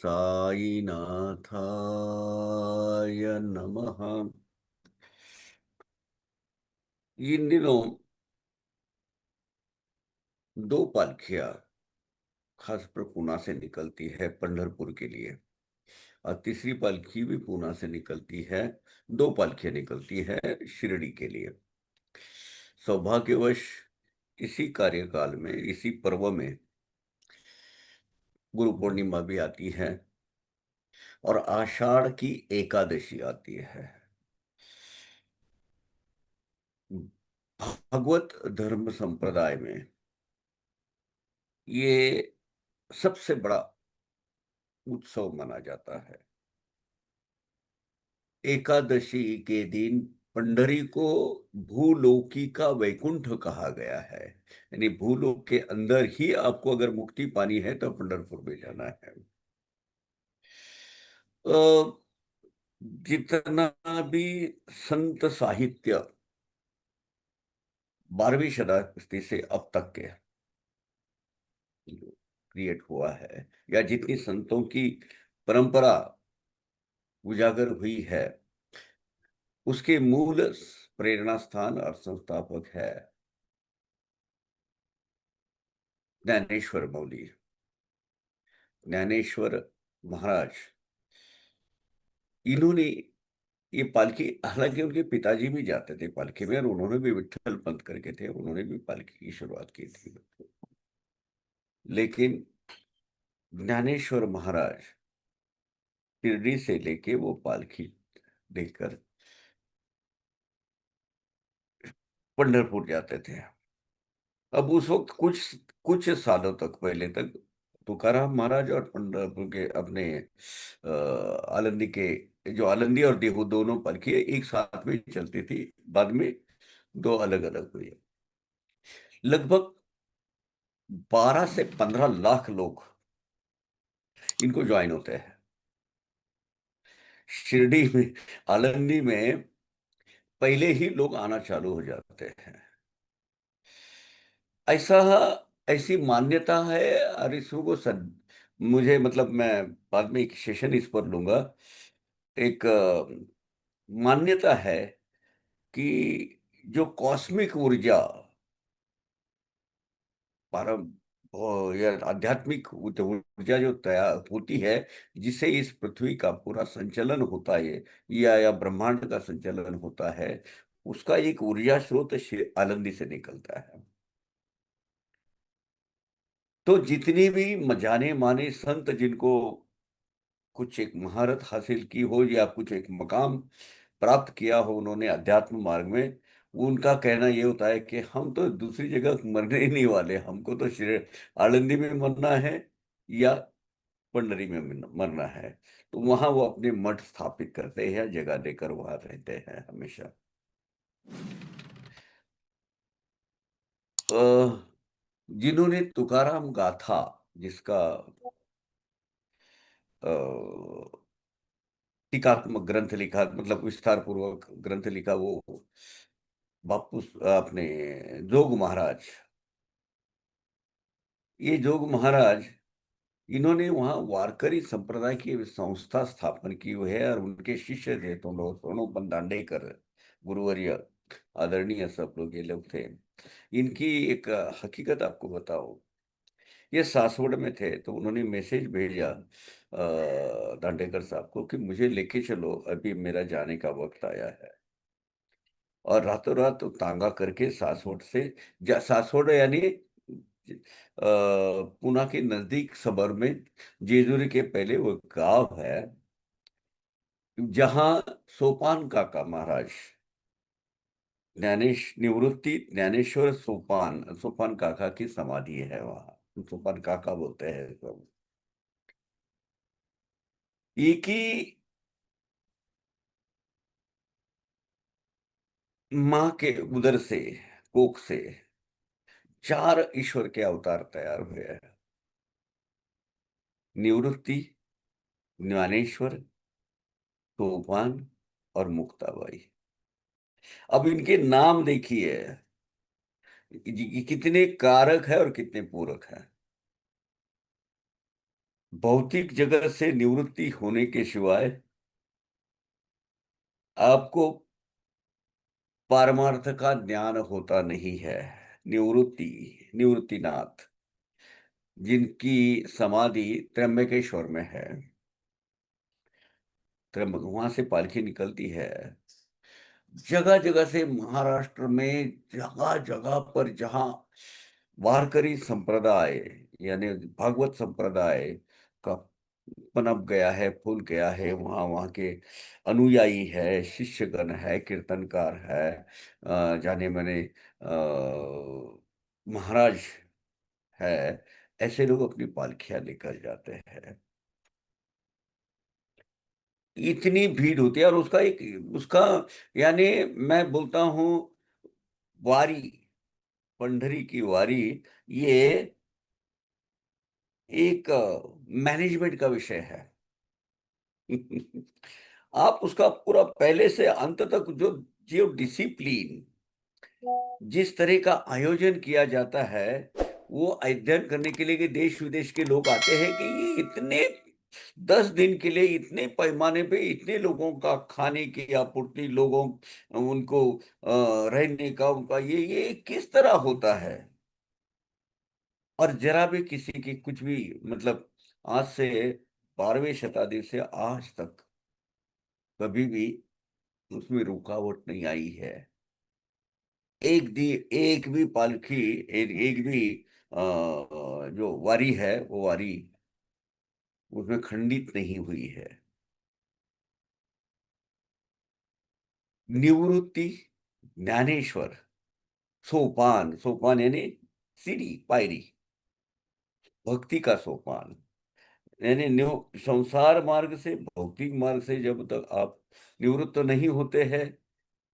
साईनाथाय नमः। इन दिनों दो पालखियां खास पर पूना से निकलती है पंढरपुर के लिए, और तीसरी पालकी भी पूना से निकलती है। दो पालकियां निकलती है शिरडी के लिए। सौभाग्यवश इसी कार्यकाल में, इसी पर्व में गुरु पूर्णिमा भी आती है और आषाढ़ की एकादशी आती है। भगवत धर्म संप्रदाय में ये सबसे बड़ा उत्सव माना जाता है। एकादशी के दिन पंढरी को भूलोकी का वैकुंठ कहा गया है। यानी भूलोक के अंदर ही आपको अगर मुक्ति पानी है तो पंढरपुर में जाना है। अ, जितना भी संत साहित्य 12वीं शताब्दी से अब तक के क्रिएट हुआ है, या जितनी संतों की परंपरा उजागर हुई है, उसके मूल प्रेरणा स्थान और संस्थापक है ज्ञानेश्वर मौली। ज्ञानेश्वर महाराज, इन्होंने ये पालकी, हालांकि उनके पिताजी भी जाते थे पालकी में और उन्होंने भी विठ्ठल पंथ करके थे, उन्होंने भी पालकी की शुरुआत की थी। लेकिन ज्ञानेश्वर महाराज शिरडी से लेके वो पालकी लेकर पंढरपुर जाते थे। अब उस वक्त कुछ कुछ सालों तक, पहले तक तुकाराम महाराज और पंढरपुर के अपने आलंदी के, जो आलंदी और देहू दोनों पालकी एक साथ में चलती थी। बाद में दो अलग अलग हुई। लगभग 12 से 15 लाख लोग इनको ज्वाइन होते हैं शिरडी में। आलंदी में पहले ही लोग आना चालू हो जाते हैं। ऐसा, ऐसी मान्यता है। और इसको मुझे मतलब मैं बाद में एक सेशन इस पर लूंगा। एक मान्यता है कि जो कॉस्मिक ऊर्जा, परम या आध्यात्मिक ऊर्जा जो तैयार होती है, जिससे इस पृथ्वी का पूरा संचलन होता है, या ब्रह्मांड का संचलन होता है, उसका एक ऊर्जा स्रोत आनंदी से निकलता है। तो जितनी भी जाने माने संत जिनको कुछ एक महारत हासिल की हो या कुछ एक मकाम प्राप्त किया हो उन्होंने अध्यात्म मार्ग में, उनका कहना ये होता है कि हम तो दूसरी जगह मरने ही नहीं वाले, हमको तो श्री आनंदी में मरना है या पंडरी में मरना है। तो वहां वो अपने मठ स्थापित करते हैं, जगह देकर वहां रहते हैं हमेशा। जिन्होंने तुकाराम गाथा, जिसका अ, टीकात्मक ग्रंथ लिखा, मतलब विस्तार पूर्वक ग्रंथ लिखा, वो बापू अपने जोग महाराज। ये जोग महाराज, इन्होंने वहां वारकरी संप्रदाय की संस्था स्थापन की हुई है, और उनके शिष्य थे तो लोग सोनोपंत दांडेकर गुरुवर्य, आदरणीय सब लोग ये लोग थे। इनकी एक हकीकत आपको बताओ। ये सासवड़ में थे तो उन्होंने मैसेज भेजा दांडेकर साहब को कि मुझे लेके चलो, अभी मेरा जाने का वक्त आया है। और रातों रात तो तांगा करके सासवड़ से, सासवड़ यानी पुणे के नजदीक सबर में, जेजुरी के पहले वो गांव है जहां सोपान काका महाराज, निवृत्ति ज्ञानेश्वर सोपान, सोपान काका की समाधि है वहां, सोपान काका बोलते हैं सब। एक ही माँ के उदर से, कोख से 4 ईश्वर के अवतार तैयार हुए हैं। निवृत्ति, ज्ञानेश्वर, सोपान और मुक्ताबाई। अब इनके नाम देखिए, कितने कारक है और कितने पूरक है। भौतिक जगत से निवृत्ति होने के सिवाय आपको पारमार्थ का ज्ञान होता नहीं है। निवृत्ति, निवृत्तिनाथ, जिनकी समाधि त्र्यंबकेश्वर में है। त्र्यंबक, वहां से पालकी निकलती है। जगह जगह से महाराष्ट्र में जगह जगह पर जहां वारकरी संप्रदाय, यानी भागवत संप्रदाय का पनप गया है, फूल गया है, वहाँ वहाँ के अनुयायी है, शिष्यगण है, कीर्तनकार है, जाने माने महाराज है, ऐसे लोग अपनी पालकियां लेकर जाते हैं। इतनी भीड़ होती है, और उसका एक उसका यानी मैं बोलता हूँ, वारी, पंढरी की वारी, ये एक मैनेजमेंट का विषय है। आप उसका पूरा पहले से अंत तक जो जो डिसिप्लिन, जिस तरह का आयोजन किया जाता है, वो अध्ययन करने के लिए कि देश विदेश के लोग आते हैं कि ये इतने 10 दिन के लिए इतने पैमाने पे इतने लोगों का खाने की आपूर्ति, लोगों उनको रहने का, उनका ये किस तरह होता है। और जरा भी किसी की कुछ भी, मतलब आज से 12वीं शताब्दी से आज तक कभी भी उसमें रुकावट नहीं आई है। एक भी पालकी, एक भी जो वारी है, वो वारी उसमें खंडित नहीं हुई है। निवृत्ति, ज्ञानेश्वर, सोपान, सोपान यानी सीढ़ी, पायरी, भक्ति का सोपान, यानी संसार मार्ग से, भौतिक मार्ग से जब तक आप निवृत्त नहीं होते हैं,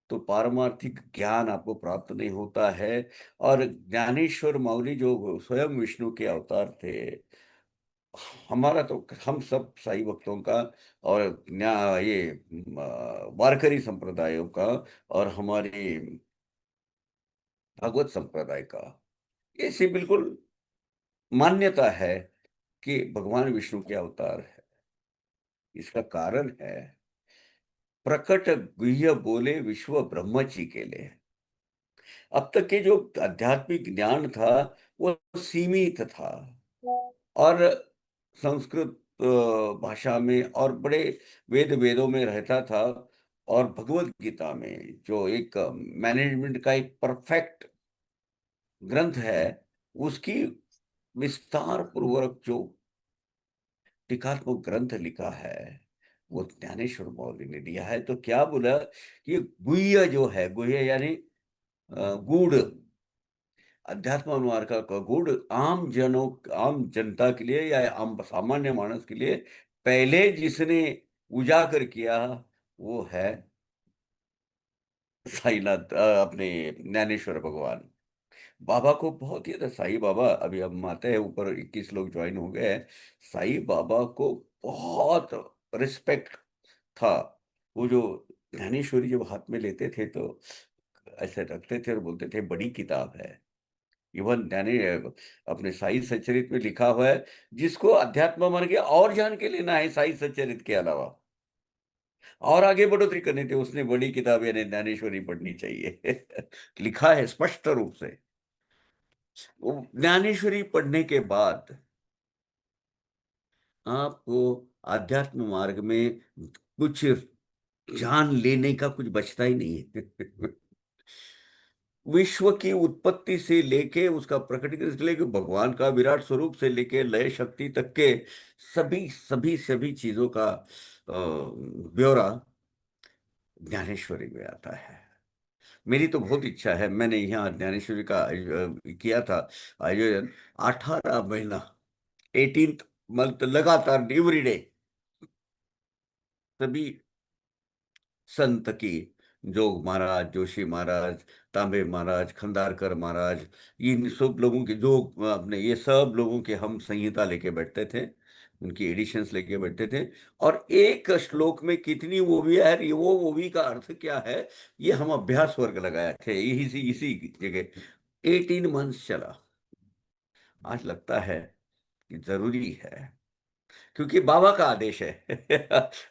तो पारमार्थिक ज्ञान आपको प्राप्त नहीं होता है। और ज्ञानेश्वर माऊली जो स्वयं विष्णु के अवतार थे, हमारा तो, हम सब साई भक्तों का और ये वारकरी संप्रदायों का और हमारी भगवत संप्रदाय का ऐसी बिल्कुल मान्यता है कि भगवान विष्णु के अवतार है। इसका कारण है, प्रकट गुह्य बोले विश्व ब्रह्मची के लिए। अब तक के जो आध्यात्मिक ज्ञान था, वो सीमित था। और संस्कृत भाषा में और बड़े वेदों में रहता था। और भगवत गीता में जो एक मैनेजमेंट का एक परफेक्ट ग्रंथ है, उसकी विस्तार पूर्वक जो टीकात्मक ग्रंथ लिखा है, वो ज्ञानेश्वर मौर्य ने दिया है। तो क्या बोला कि गुह्य जो है, गुह्य यानी गूढ़, अध्यात्म मार्ग का गुड़ आम जनों, आम जनता के लिए या आम सामान्य मानस के लिए पहले जिसने उजागर किया, वो है साईनाथ, अपने ज्ञानेश्वर भगवान। बाबा को बहुत ही, साईं बाबा, अभी हम आते हैं ऊपर, 21 लोग ज्वाइन हो गए हैं। साईं बाबा को बहुत रिस्पेक्ट था। वो जो ज्ञानेश्वरी जब हाथ में लेते थे तो ऐसे रखते थे और बोलते थे बड़ी किताब है। इवन यानी अपने साई सच्चरित में लिखा हुआ है, जिसको अध्यात्म मार्ग के और जान के लेना है साई सच्चरित के अलावा, और आगे बढ़ोतरी करनी थी, उसने बड़ी किताब यानी ज्ञानेश्वरी पढ़नी चाहिए। लिखा है स्पष्ट रूप से। वो ज्ञानेश्वरी पढ़ने के बाद आपको आध्यात्म मार्ग में कुछ जान लेने का कुछ बचता ही नहीं है। विश्व की उत्पत्ति से लेके उसका प्रकटीकरण से लेके भगवान का विराट स्वरूप से लेके लय शक्ति तक के सभी सभी सभी चीजों का ब्यौरा ज्ञानेश्वरी में आता है। मेरी तो बहुत इच्छा है, मैंने यहाँ ज्ञानेश्वरी का किया था आयोजन, 18 महीना, 18 मंथ लगातार एवरी डे, सभी संत की, जोग महाराज, जोशी महाराज, तांबे महाराज, खंडारकर महाराज, इन सब लोगों के जो अपने, ये सब लोगों के हम संहिता लेके बैठते थे, उनकी एडिशंस लेके बैठते थे। और एक श्लोक में कितनी वो भी है, ये वो भी का अर्थ क्या है, ये हम अभ्यास वर्ग लगाए थे इसी जगह। 18 मंथ्स चला। आज लगता है कि जरूरी है क्योंकि बाबा का आदेश है।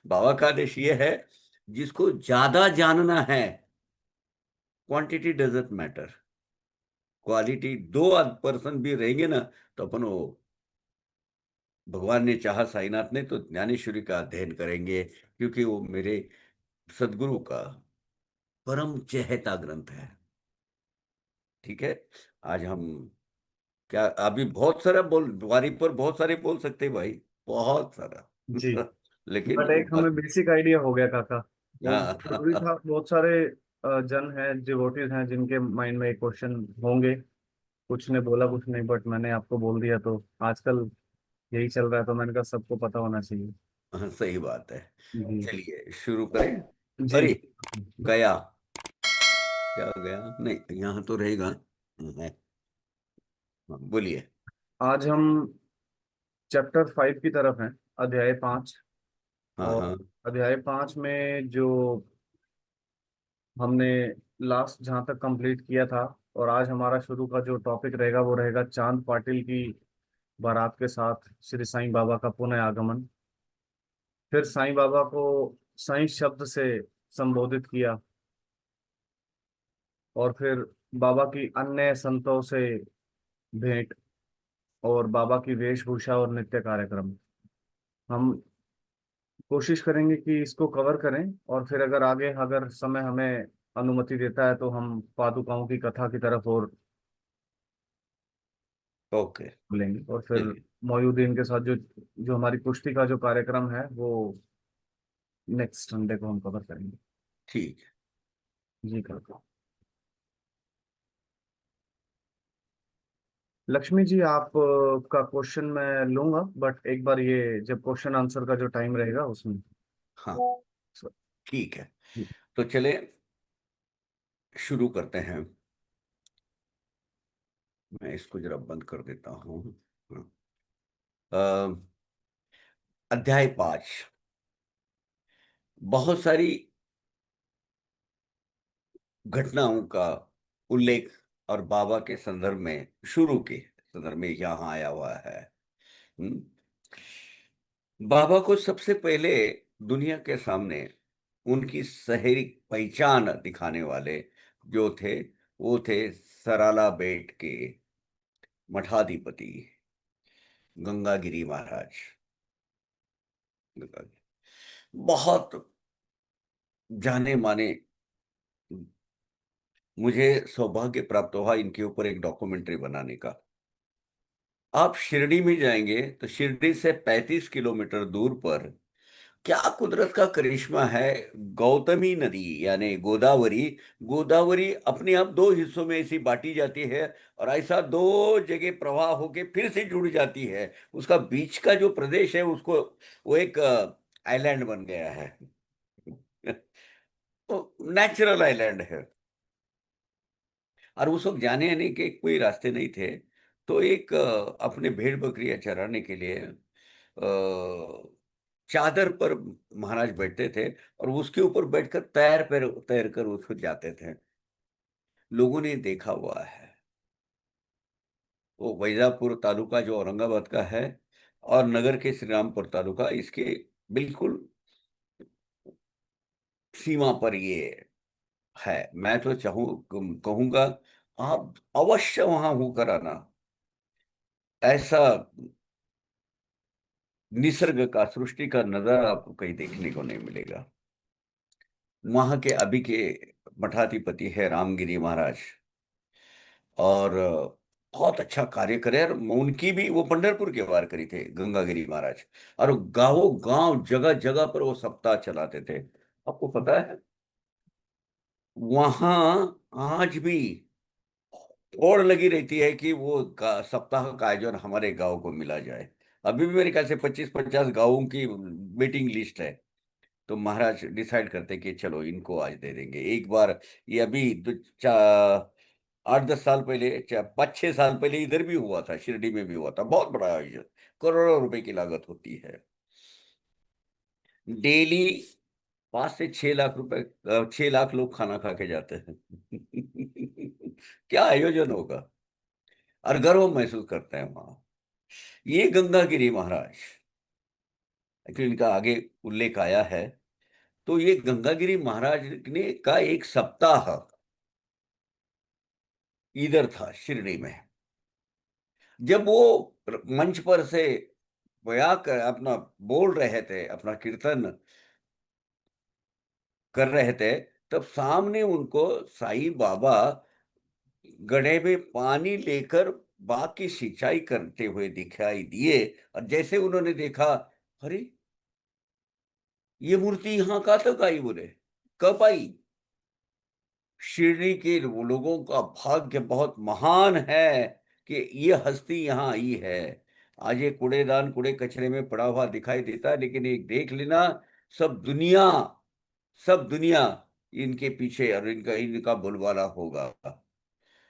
बाबा का आदेश ये है, जिसको ज्यादा जानना है, क्वांटिटी डजंट मैटर, क्वालिटी। दो पर्सन भी रहेंगे ना, तो अपन वो, भगवान ने चाहा, साईनाथ ने, तो ज्ञानेश्वरी का अध्ययन करेंगे, क्योंकि वो मेरे सदगुरु का परम चहेता ग्रंथ है। ठीक है। आज हम क्या, अभी बहुत सारा बोल, वारी पर बहुत सारे बोल सकते हैं भाई, बहुत सारा। जी। लेकिन बट एक हमें बेसिक आइडिया हो गया काका। वो जरूरी हाँ। था, बहुत सारे जन हैं, डिवोटीज हैं, जिनके माइंड में एक क्वेश्चन होंगे। कुछ ने बोला कुछ नहीं, बट मैंने आपको बोल दिया, तो आजकल यही चल रहा है, तो मैंने कहा सबको पता होना चाहिए। हाँ, सही बात है। जी। चलिए शुरू करें। जी। अरे, गया, क्या गया, नहीं यहाँ तो रहेगा। है। हाँ, बोलिए। आज हम चैप्टर 5 की तरफ हैं, अध्याय 5। हाँ और हाँ। अध्याय 5 में जो हमने लास्ट जहाँ तक कंप्लीट किया था, और आज हमारा शुरू का जो टॉपिक रहेगा वो रहेगा चांद पाटिल की बारात के साथ श्री साईं बाबा का पुनः आगमन। फिर साईं बाबा को साईं शब्द से संबोधित किया, और फिर बाबा की अन्य संतों से भेंट, और बाबा की वेशभूषा और नित्य कार्यक्रम। हम कोशिश करेंगे कि इसको कवर करें, और फिर अगर आगे, अगर समय हमें अनुमति देता है, तो हम पादुकाओं की कथा की तरफ और ओके। लेंगे, और फिर चलिए। मोयुद्दीन के साथ जो जो हमारी कुश्ती का जो कार्यक्रम है, वो नेक्स्ट संडे को हम कवर करेंगे। ठीक है। जी करके, लक्ष्मी जी, आप का क्वेश्चन मैं लूंगा, बट एक बार ये जब क्वेश्चन आंसर का जो टाइम रहेगा उसमें। हाँ, सर, ठीक है। जी। तो चले शुरू करते हैं। मैं इसको जरा बंद कर देता हूँ। हाँ। अ, अध्याय 5, बहुत सारी घटनाओं का उल्लेख और बाबा के संदर्भ में, शुरू के संदर्भ में यहाँ आया हुआ है। हम्म। बाबा को सबसे पहले दुनिया के सामने उनकी शहरी पहचान दिखाने वाले जो थे, वो थे सराला बेट के मठाधिपति गंगागिरी महाराज। बहुत जाने माने, मुझे सौभाग्य प्राप्त हुआ इनके ऊपर एक डॉक्यूमेंट्री बनाने का। आप शिरडी में जाएंगे तो शिरडी से 35 किलोमीटर दूर पर क्या कुदरत का करिश्मा है। गौतमी नदी यानी गोदावरी, गोदावरी अपने आप दो हिस्सों में ऐसी बांटी जाती है, और ऐसा दो जगह प्रवाह होके फिर से जुड़ जाती है। उसका बीच का जो प्रदेश है, उसको वो एक आइलैंड बन गया है। तो नेचुरल आइलैंड है। और उस वक्त जाने आने के कोई रास्ते नहीं थे। तो एक अपने भेड़ बकरियां चराने के लिए चादर पर महाराज बैठते थे, और उसके ऊपर बैठकर तैर कर उसको जाते थे। लोगों ने देखा हुआ है। वो वैजापुर तालुका जो औरंगाबाद का है, और नगर के श्री रामपुर तालुका, इसके बिल्कुल सीमा पर ये है। मैं तो कहूंगा, आप अवश्य वहां होकर आना। ऐसा निसर्ग का, सृष्टि का नजारा आपको कहीं देखने को नहीं मिलेगा। वहां के अभी के मठाधिपति है रामगिरी महाराज, और बहुत अच्छा कार्य करे। और उनकी भी, वो पंढरपुर के वार करी थे गंगागिरी महाराज, और गांवों गांव जगह जगह पर वो सप्ताह चलाते थे। आपको पता है, वहां आज भी होड़ लगी रहती है कि वो सप्ताह का आयोजन हमारे गांव को मिला जाए। अभी भी मेरे ख्याल से 25-50 गांवों की वेटिंग लिस्ट है। तो महाराज डिसाइड करते कि चलो इनको आज दे देंगे एक बार। ये अभी 8-10 साल पहले, 5-6 साल पहले इधर भी हुआ था, शिरडी में भी हुआ था, बहुत बड़ा आयोजन, करोड़ों रुपए की लागत होती है। डेली 5 से 6 लाख रुपए, 6 लाख लोग खाना खा के जाते हैं। क्या आयोजन होगा, और गर्व महसूस करते हैं वहां। ये गंगागिरी महाराज, एक्चुअली इनका आगे उल्लेख आया है। तो ये गंगागिरी महाराज ने का एक सप्ताह इधर था शिरडी में। जब वो मंच पर से बया कर अपना बोल रहे थे, अपना कीर्तन कर रहे थे, तब सामने उनको साईं बाबा गड्ढे में पानी लेकर बाग की सिंचाई करते हुए दिखाई दिए। और जैसे उन्होंने देखा, अरे ये मूर्ति यहाँ कहाँ तक आई, बोले कब आई। शिरडी के लोगों का भाग्य बहुत महान है कि ये हस्ती यहाँ आई है। आज ये कूड़ेदान कूड़े कचरे में पड़ा हुआ दिखाई देता है, लेकिन एक देख लेना, सब दुनिया, सब दुनिया इनके पीछे और इनका इनका बोलबाला होगा।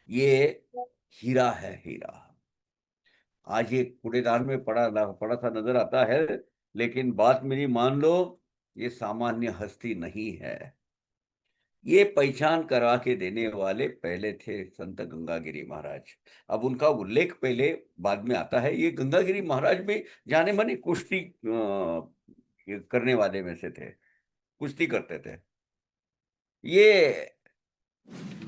ये हीरा है, हीरा। आज ये कूड़ेदान में पड़ा सा नजर आता है, लेकिन बात मेरी मान लो, ये सामान्य हस्ती नहीं है। ये पहचान करा के देने वाले पहले थे संत गंगागिरी महाराज। अब उनका उल्लेख पहले बाद में आता है। ये गंगागिरी महाराज भी जाने माने कुश्ती करने वाले में से थे, कुश्ती करते थे। ये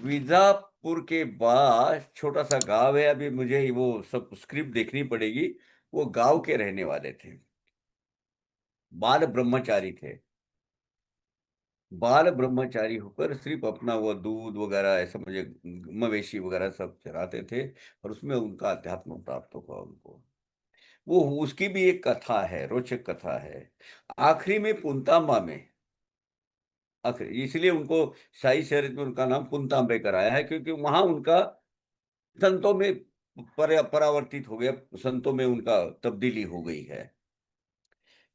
बीजापुर के बाद छोटा सा गांव है, अभी मुझे वो सब स्क्रिप्ट देखनी पड़ेगी। वो गांव के रहने वाले थे, बाल ब्रह्मचारी थे। बाल ब्रह्मचारी होकर सिर्फ अपना वो दूध वगैरह ऐसा मुझे मवेशी वगैरह सब चराते थे, और उसमें उनका अध्यात्म प्राप्त हुआ उनको। वो उसकी भी एक कथा है, रोचक कथा है। आखिरी में पुंतांबा में, आखिरी इसलिए उनको शाही शहर में उनका नाम पुंतांबे कराया है, क्योंकि वहां उनका संतों में परावर्तित हो गया, संतों में उनका तब्दीली हो गई है।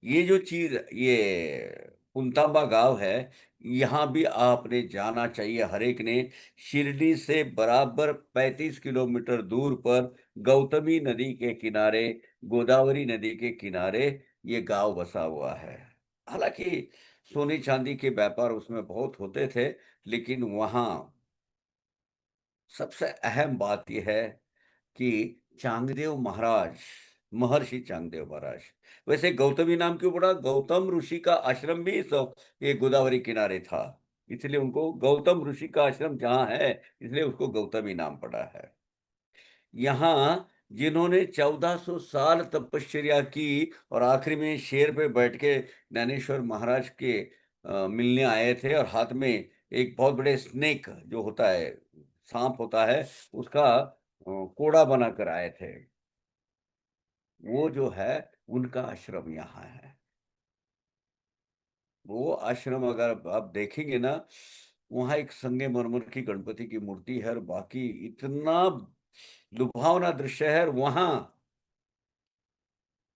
ये जो चीज, ये पुंतांबा गांव है, यहाँ भी आपने जाना चाहिए हर एक ने। शिरडी से बराबर 35 किलोमीटर दूर पर गौतमी नदी के किनारे, गोदावरी नदी के किनारे ये गांव बसा हुआ है। हालांकि सोने चांदी के व्यापार उसमें बहुत होते थे, लेकिन वहाँ सबसे अहम बात यह है कि चांगदेव महाराज, महर्षि चांगदेव महाराज, वैसे गौतमी नाम क्यों पड़ा, गौतम ऋषि का आश्रम भी ये गोदावरी किनारे था, इसलिए उनको गौतम ऋषि का आश्रम जहाँ है, इसलिए उसको गौतमी नाम पड़ा है। यहाँ जिन्होंने 1400 साल तपश्चर्या की और आखिरी में शेर पे बैठ के ज्ञानेश्वर महाराज के मिलने आए थे, और हाथ में एक बहुत बड़े स्नेक जो होता है, सांप होता है, उसका कोड़ा बनाकर आए थे। वो जो है, उनका आश्रम यहाँ है। वो आश्रम अगर आप देखेंगे ना, वहां एक संगमरमर की गणपति की मूर्ति है, और बाकी इतना लुभावना दृश्य है। और वहां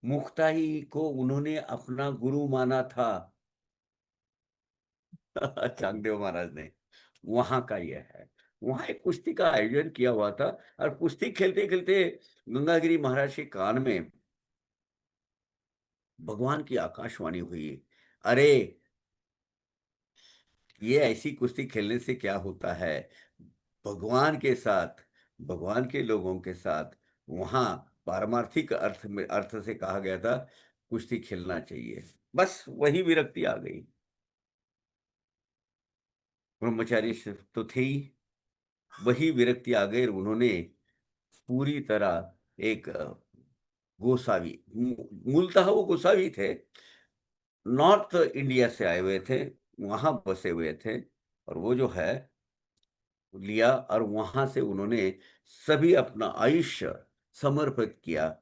मुक्ताई को उन्होंने अपना गुरु माना था। चांगदेव महाराज ने, वहां का यह है। वहां एक कुश्ती का आयोजन किया हुआ था, और कुश्ती खेलते खेलते गंगागिरी महाराज के कान में भगवान की आकाशवाणी हुई, अरे ये ऐसी कुश्ती खेलने से क्या होता है, भगवान के साथ, भगवान के लोगों के साथ, वहां पारमार्थिक अर्थ में, अर्थ से कहा गया था कुश्ती खेलना चाहिए। बस वही विरक्ति आ गई। ब्रह्मचारी सिर्फ तो थे ही, वही विरक्ति आ गई, और उन्होंने पूरी तरह एक गोसावी, मूलतः वो गोसावी थे, नॉर्थ इंडिया से आए हुए थे, वहां बसे हुए थे। और वो जो है लिया, और वहां से उन्होंने सभी अपना आयुष्य समर्पित किया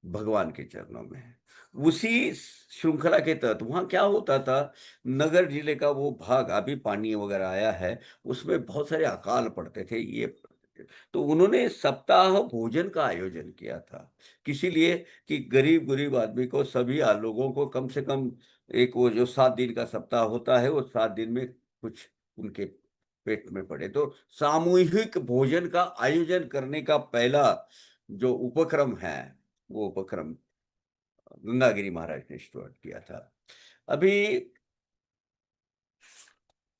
भगवान के चरणों में। उसी श्रृंखला के तहत वहां क्या होता था, नगर जिले का वो भाग, अभी पानी वगैरह आया है, उसमें बहुत सारे अकाल पड़ते थे, ये पड़ते थे। तो उन्होंने सप्ताह भोजन का आयोजन किया था, किसी लिए कि गरीब गरीब आदमी को, सभी लोगों को कम से कम एक, वो जो 7 दिन का सप्ताह होता है, वो 7 दिन में कुछ उनके पेट में पड़े। तो सामूहिक भोजन का आयोजन करने का पहला जो उपक्रम है, वो उपक्रम गंगागिरी महाराज ने स्टार्ट किया था। अभी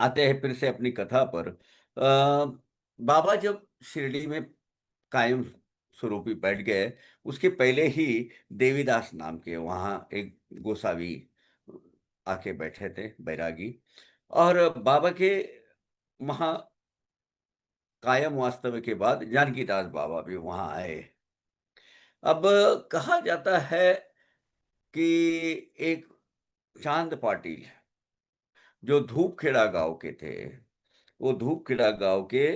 आते हैं फिर से अपनी कथा पर। बाबा जब शिरडी में कायम स्वरूपी बैठ गए, उसके पहले ही देवीदास नाम के वहाँ एक गोसावी आके बैठे थे बैरागी। और बाबा के वहाँ कायम वास्तव्य के बाद जानकीदास बाबा भी वहाँ आए। अब कहा जाता है कि एक चांद पाटिल जो धूपखेड़ा गांव के थे, वो धूपखेड़ा गांव के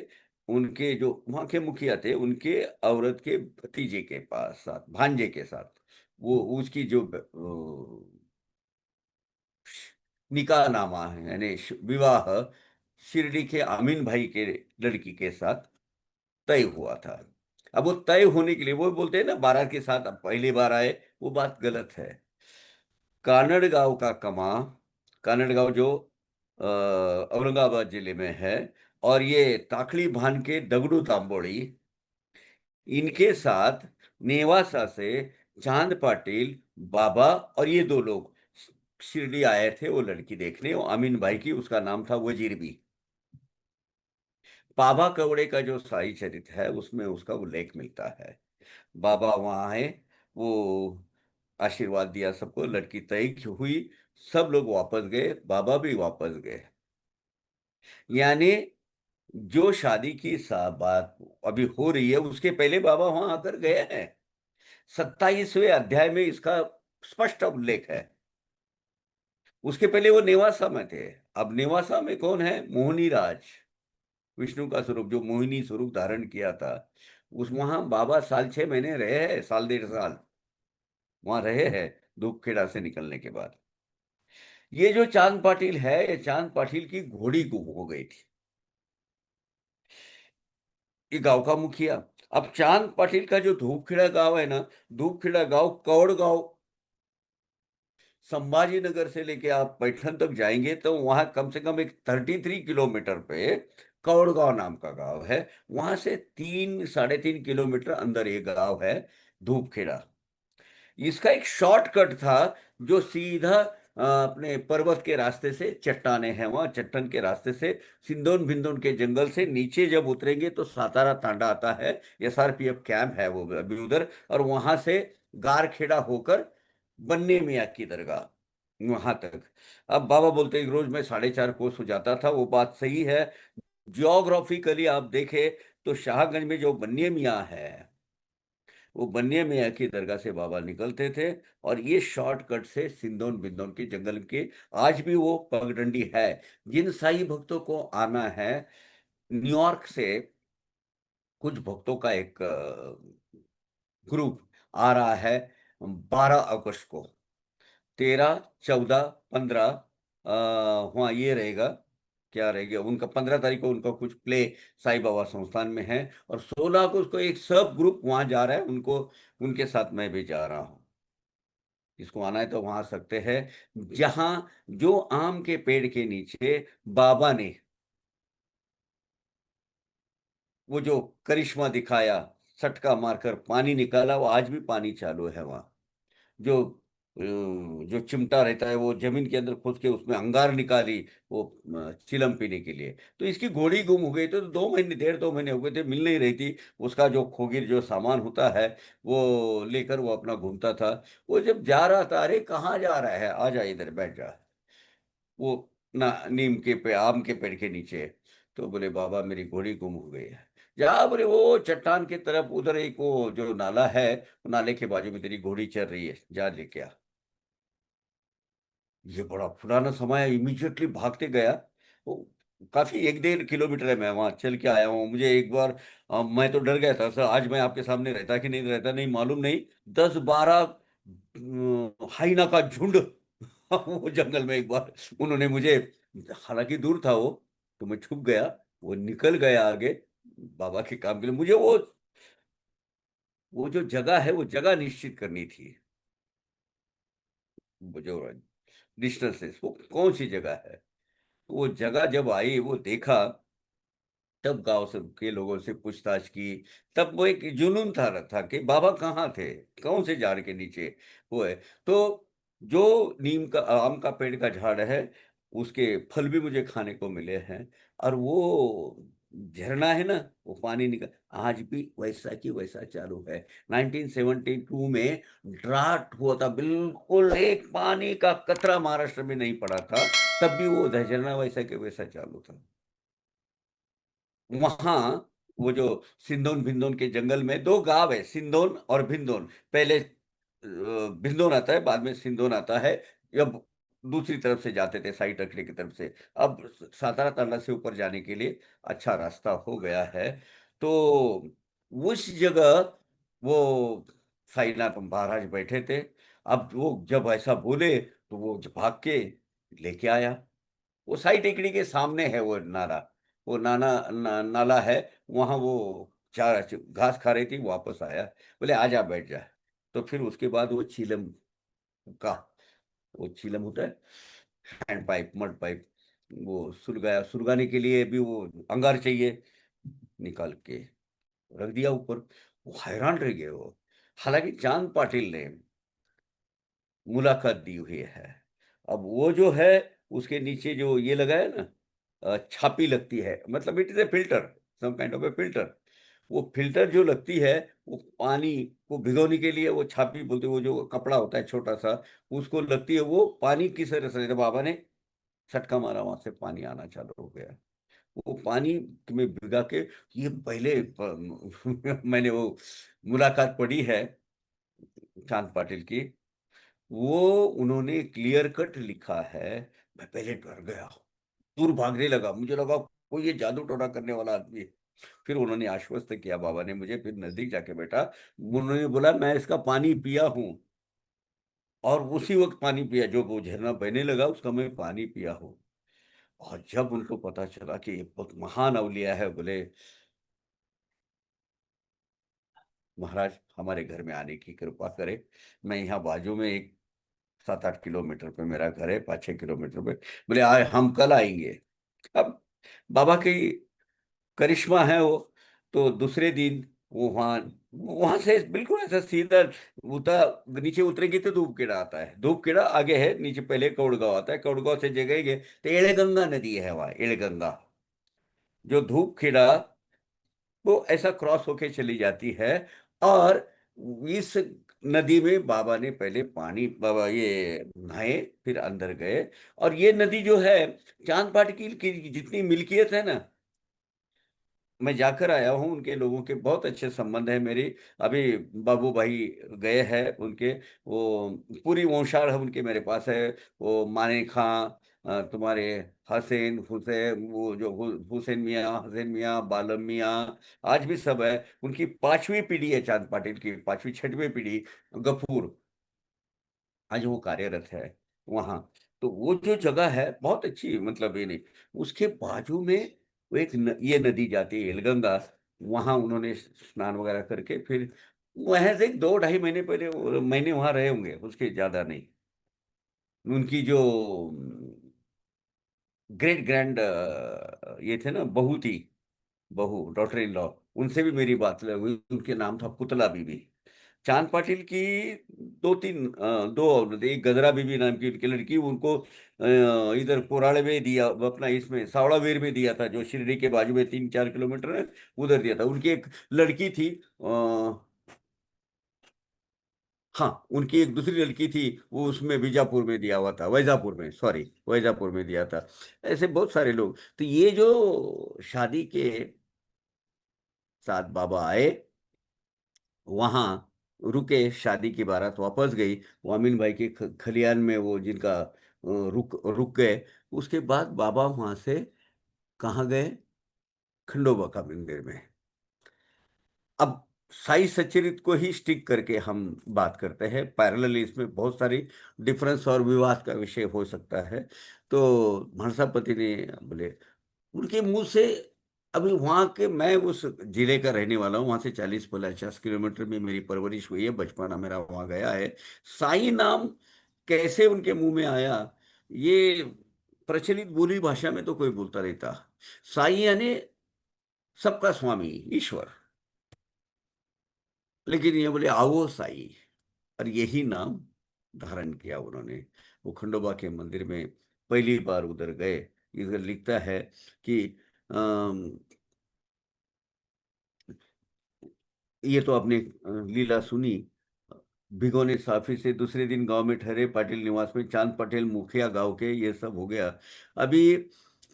उनके जो वहाँ के मुखिया थे, उनके औरत के भतीजे के पास साथ भांजे के साथ वो उसकी जो निकाह नामा है, यानी विवाह शिरडी के अमीन भाई के लड़की के साथ तय हुआ था। अब वो तय होने के लिए वो बोलते हैं ना, बारात के साथ अब पहली बार आए, वो बात गलत है। कानड़ गांव का कमा, कानड़ गांव जो औरंगाबाद जिले में है, और ये ताकड़ी भान के दगड़ू तांबोड़ी, इनके साथ नेवासा से चांद पाटिल, बाबा और ये दो लोग शिरडी आए थे वो लड़की देखने। वो अमीन भाई की, उसका नाम था वजीर भी। बाबा कवड़े का जो साई चरित्र है उसमें उसका उल्लेख मिलता है। बाबा वहां आए, वो आशीर्वाद दिया सबको, लड़की तय हुई, सब लोग वापस गए, बाबा भी वापस गए। यानी जो शादी की बात अभी हो रही है उसके पहले बाबा वहां आकर गए हैं। 27वें अध्याय में इसका स्पष्ट उल्लेख है। उसके पहले वो नेवासा में थे। अब नेवासा में कौन है? मोहिनी राज, विष्णु का स्वरूप जो मोहिनी स्वरूप धारण किया था, उस वहां बाबा साल 6 महीने रहे हैं, साल 1.5 साल वहां रहे हैं धूपखेड़ा से निकलने के बाद। ये जो चांद पाटिल है, ये चांद पाटिल की घोड़ी गुम हो गई थी, ये गांव का मुखिया। अब चांद पाटिल का जो धूपखेड़ा गांव है ना, धूपखेड़ा गांव कौड़ गांव, संभाजी नगर से लेके आप पैठण तक जाएंगे तो वहां कम से कम एक 33 किलोमीटर पे कौड़गांव नाम का गांव है। वहां से 3 साढ़े 3 किलोमीटर अंदर ये गांव है धूपखेड़ा। इसका एक शॉर्टकट था जो सीधा अपने पर्वत के रास्ते से, चट्टाने हैं वहां, चट्टान के रास्ते से सिंदोन बिंदोन के जंगल से नीचे जब उतरेंगे तो सातारा तांडा आता है। एसआरपीएफ कैंप है वो अभी उधर, और वहां से गारखेड़ा होकर बन्ने मियां की दरगाह, वहां तक। अब बाबा बोलते हैं रोज मैं 4.5 कोस हो जाता था, वो बात सही है। जियोग्राफिकली आप देखें तो शाहगंज में जो बन्ने मियां है, वो बन्ने मियां की दरगाह से बाबा निकलते थे, और ये शॉर्टकट से सिंदौन बिंदौन के जंगल के आज भी वो पगडंडी है। जिन साई भक्तों को आना है, न्यूयॉर्क से कुछ भक्तों का एक ग्रुप आ रहा है 12 अगस्त को, 13, 14, 15 वहाँ ये रहेगा, क्या रहेगा उनका, 15 तारीख को उनका कुछ प्ले साईं बाबा संस्थान में है, और 16 अगस्त को एक सब ग्रुप वहां जा रहा है उनको, उनके साथ मैं भी जा रहा हूँ। जिसको आना है तो वहां आ सकते हैं। जहां जो आम के पेड़ के नीचे बाबा ने वो जो करिश्मा दिखाया, सटका मारकर पानी निकाला, वो आज भी पानी चालू है वहां। जो जो चिमटा रहता है वो जमीन के अंदर खोद के उसमें अंगार निकाली, वो चिलम पीने के लिए। तो इसकी घोड़ी गुम हो गई, तो 2 महीने, 1.5 2 महीने हो गए थे, मिल नहीं रही थी। उसका जो खोगिर जो सामान होता है वो लेकर वो अपना घूमता था। वो जब जा रहा था, अरे कहाँ जा रहा है, आ जा इधर बैठ जा, वो ना नीम के पे आम के पेड़ के नीचे। तो बोले बाबा मेरी घोड़ी गुम हो गई है। जा, बोले वो चट्टान की तरफ उधर एक वो जो नाला है, वो नाले के बाजू में तेरी घोड़ी चल रही है, जा लेके आ। ये बड़ा पुराना समय है, इमीडिएटली भागते गया। वो काफी 1 1.5 किलोमीटर है, मैं वहां चल के आया हूँ। मुझे एक बार मैं तो डर गया था सर, आज मैं आपके सामने रहता कि नहीं रहता नहीं मालूम नहीं। 10 12 हाइना का झुंड वो जंगल में एक बार उन्होंने मुझे, हालांकि दूर था वो, तो मैं छुप गया, वो निकल गया आगे बाबा के काम के लिए। मुझे वो जो जगह है वो जगह निश्चित करनी थी। वो जो डिस्टेंस वो कौन सी जगह है, वो जगह जब आई वो देखा, तब गांव से के लोगों से पूछताछ की। तब वो एक जुनून था कि बाबा कहाँ थे, कौन से झाड़ के नीचे वो है। तो जो नीम का आम का पेड़ का झाड़ है, उसके फल भी मुझे खाने को मिले हैं। और वो झरना है ना, वो पानी निकल, आज भी वैसा की वैसा चालू है। 1972 में ड्राट हुआ था, बिल्कुल एक पानी का कतरा महाराष्ट्र में नहीं पड़ा था, तब भी वो झरना वैसा के वैसा चालू था। वहां वो जो सिंदोन भिंदोन के जंगल में दो गांव है, सिंदोन और भिंदोन। पहले भिंदोन आता है, बाद में सिंदोन आता है। अब दूसरी तरफ से जाते थे, साई टकरे की तरफ से। अब सातारा तांडा से ऊपर जाने के लिए अच्छा रास्ता हो गया है। तो उस जगह वो साईनाथ महाराज बैठे थे। अब वो जब ऐसा बोले तो वो भाग के लेके आया। वो साई टेकड़ी के सामने है वो नाला, वो नाला है। वहां वो चार घास खा रही थी, वापस आया, बोले आजा बैठ जा। तो फिर उसके बाद वो चीलम का, वो चीलम होता है, हैंड पाइप, मड पाइप, वो सुलगाया, सुलगाने के लिए भी वो अंगार चाहिए, निकाल के रख दिया ऊपर। वो हैरान रह गए वो। हालांकि चांद पाटिल ने मुलाकात दी हुई है। अब वो जो है, उसके नीचे जो ये लगा है ना, छापी लगती है, मतलब it is a filter, some kind of a filter. वो फिल्टर जो लगती है, वो पानी को भिगोने के लिए, वो छापी बोलते हैं, वो जो कपड़ा होता है छोटा सा, उसको लगती है। वो पानी किस तरह से, जब बाबा ने छटका मारा, वहां से पानी आना चालू हो गया। वो पानी में भिगा के, ये पहले मैंने वो मुलाकात पढ़ी है चांद पाटिल की। वो उन्होंने क्लियर कट लिखा है। मैं पहले डर गया, दूर भागने लगा, मुझे लगा कोई ये जादू टोना करने वाला आदमी है। फिर उन्होंने आश्वस्त किया बाबा ने मुझे, फिर नजदीक जाके बैठा। उन्होंने बोला मैं इसका पानी पिया हूं, और उसी वक्त पानी पिया, जो वो झरना बहने लगा उसका मैं पानी पिया हूं। और जब उनको पता चला कि ये बहुत महान अवलिया है, बोले महाराज हमारे घर में आने की कृपा करे। मैं यहाँ बाजू में एक 7-8 किलोमीटर पे मेरा घर है, 5-6 किलोमीटर पे। बोले आए, हम कल आएंगे। अब बाबा की करिश्मा है वो। तो दूसरे दिन वो वहां, वहां से बिल्कुल ऐसा सीधा उतर, नीचे उतरेगी तो धूप खेड़ा आता है, धूप खेड़ा आगे है, नीचे पहले कौड़गांव आता है, कौड़गांव से जगह गए तो एड़ेगंगा नदी है वहां, एड़ेगंगा जो धूप खेड़ा, वो ऐसा क्रॉस होके चली जाती है। और इस नदी में बाबा ने पहले पानी, बाबा ये नहाए, फिर अंदर गए। और ये नदी जो है, चांद पाटिल की जितनी मिल्कियत है ना, मैं जाकर आया हूँ, उनके लोगों के बहुत अच्छे संबंध है मेरी। अभी बाबू भाई गए हैं उनके, वो पूरी वंशावळ है उनके मेरे पास है। वो माने खां, तुम्हारे हसैन हुसैन, वो जो हुसैन मियाँ, बालम मियाँ, आज भी सब है। उनकी पांचवी पीढ़ी है चांद पाटिल की, पांचवी छठवीं पीढ़ी, गफूर, आज वो कार्यरत है वहां। तो वो जो जगह है बहुत अच्छी, मतलब ये नहीं, उसके बाजू में वो एक ये नदी जाती है एलगंगा। वहां उन्होंने स्नान वगैरह करके फिर वहां से 2-2.5 महीने पहले महीने वहां रहे होंगे, उसके ज्यादा नहीं। उनकी जो ग्रेट ग्रैंड ये थे ना, बहू थी, बहू, डॉटर इन लॉ, उनसे भी मेरी बात हुई। उनके नाम था पुतला बीबी। चांद पाटिल की दो औरत, एक गदरा बीबी नाम की उनकी लड़की, उनको इधर कोराड़े में दिया, अपना इसमें सावड़ावीर में दिया था, जो शिरडी के बाजू में 3-4 किलोमीटर है, उधर दिया था। उनकी एक लड़की थी, हाँ, उनकी एक दूसरी लड़की थी, वो उसमें बीजापुर में दिया हुआ था, वैजापुर में, सॉरी, वैजापुर में दिया था। ऐसे बहुत सारे लोग। तो ये जो शादी के साथ बाबा आए, वहां रुके, शादी की बारात वापस गई, वो अमीन भाई के खलियान में, वो जिनका रुक रुक गए। उसके बाद बाबा वहां से कहाँ गए, खंडोबा का मंदिर में। अब साई सच्चरित को ही स्टिक करके हम बात करते हैं, पैरेलल इसमें बहुत सारी डिफरेंस और विवाद का विषय हो सकता है। तो महर्षापति ने बोले, उनके मुंह से, अभी वहां के, मैं उस जिले का रहने वाला हूँ, वहां से 40-50 किलोमीटर में मेरी परवरिश हुई है, बचपना मेरा वहां गया है। साई नाम कैसे उनके मुंह में आया, ये प्रचलित बोली भाषा में तो कोई बोलता नहीं था। साई यानी सबका स्वामी, ईश्वर। लेकिन ये बोले आओ साई, और यही नाम धारण किया उन्होंने। वो खंडोबा के मंदिर में पहली बार उधर गए। इधर लिखता है कि ये तो आपने लीला सुनी। भिगोने साफी से दूसरे दिन गांव में ठहरे पाटिल निवास में, चांद पाटिल मुखिया गांव के, ये सब हो गया। अभी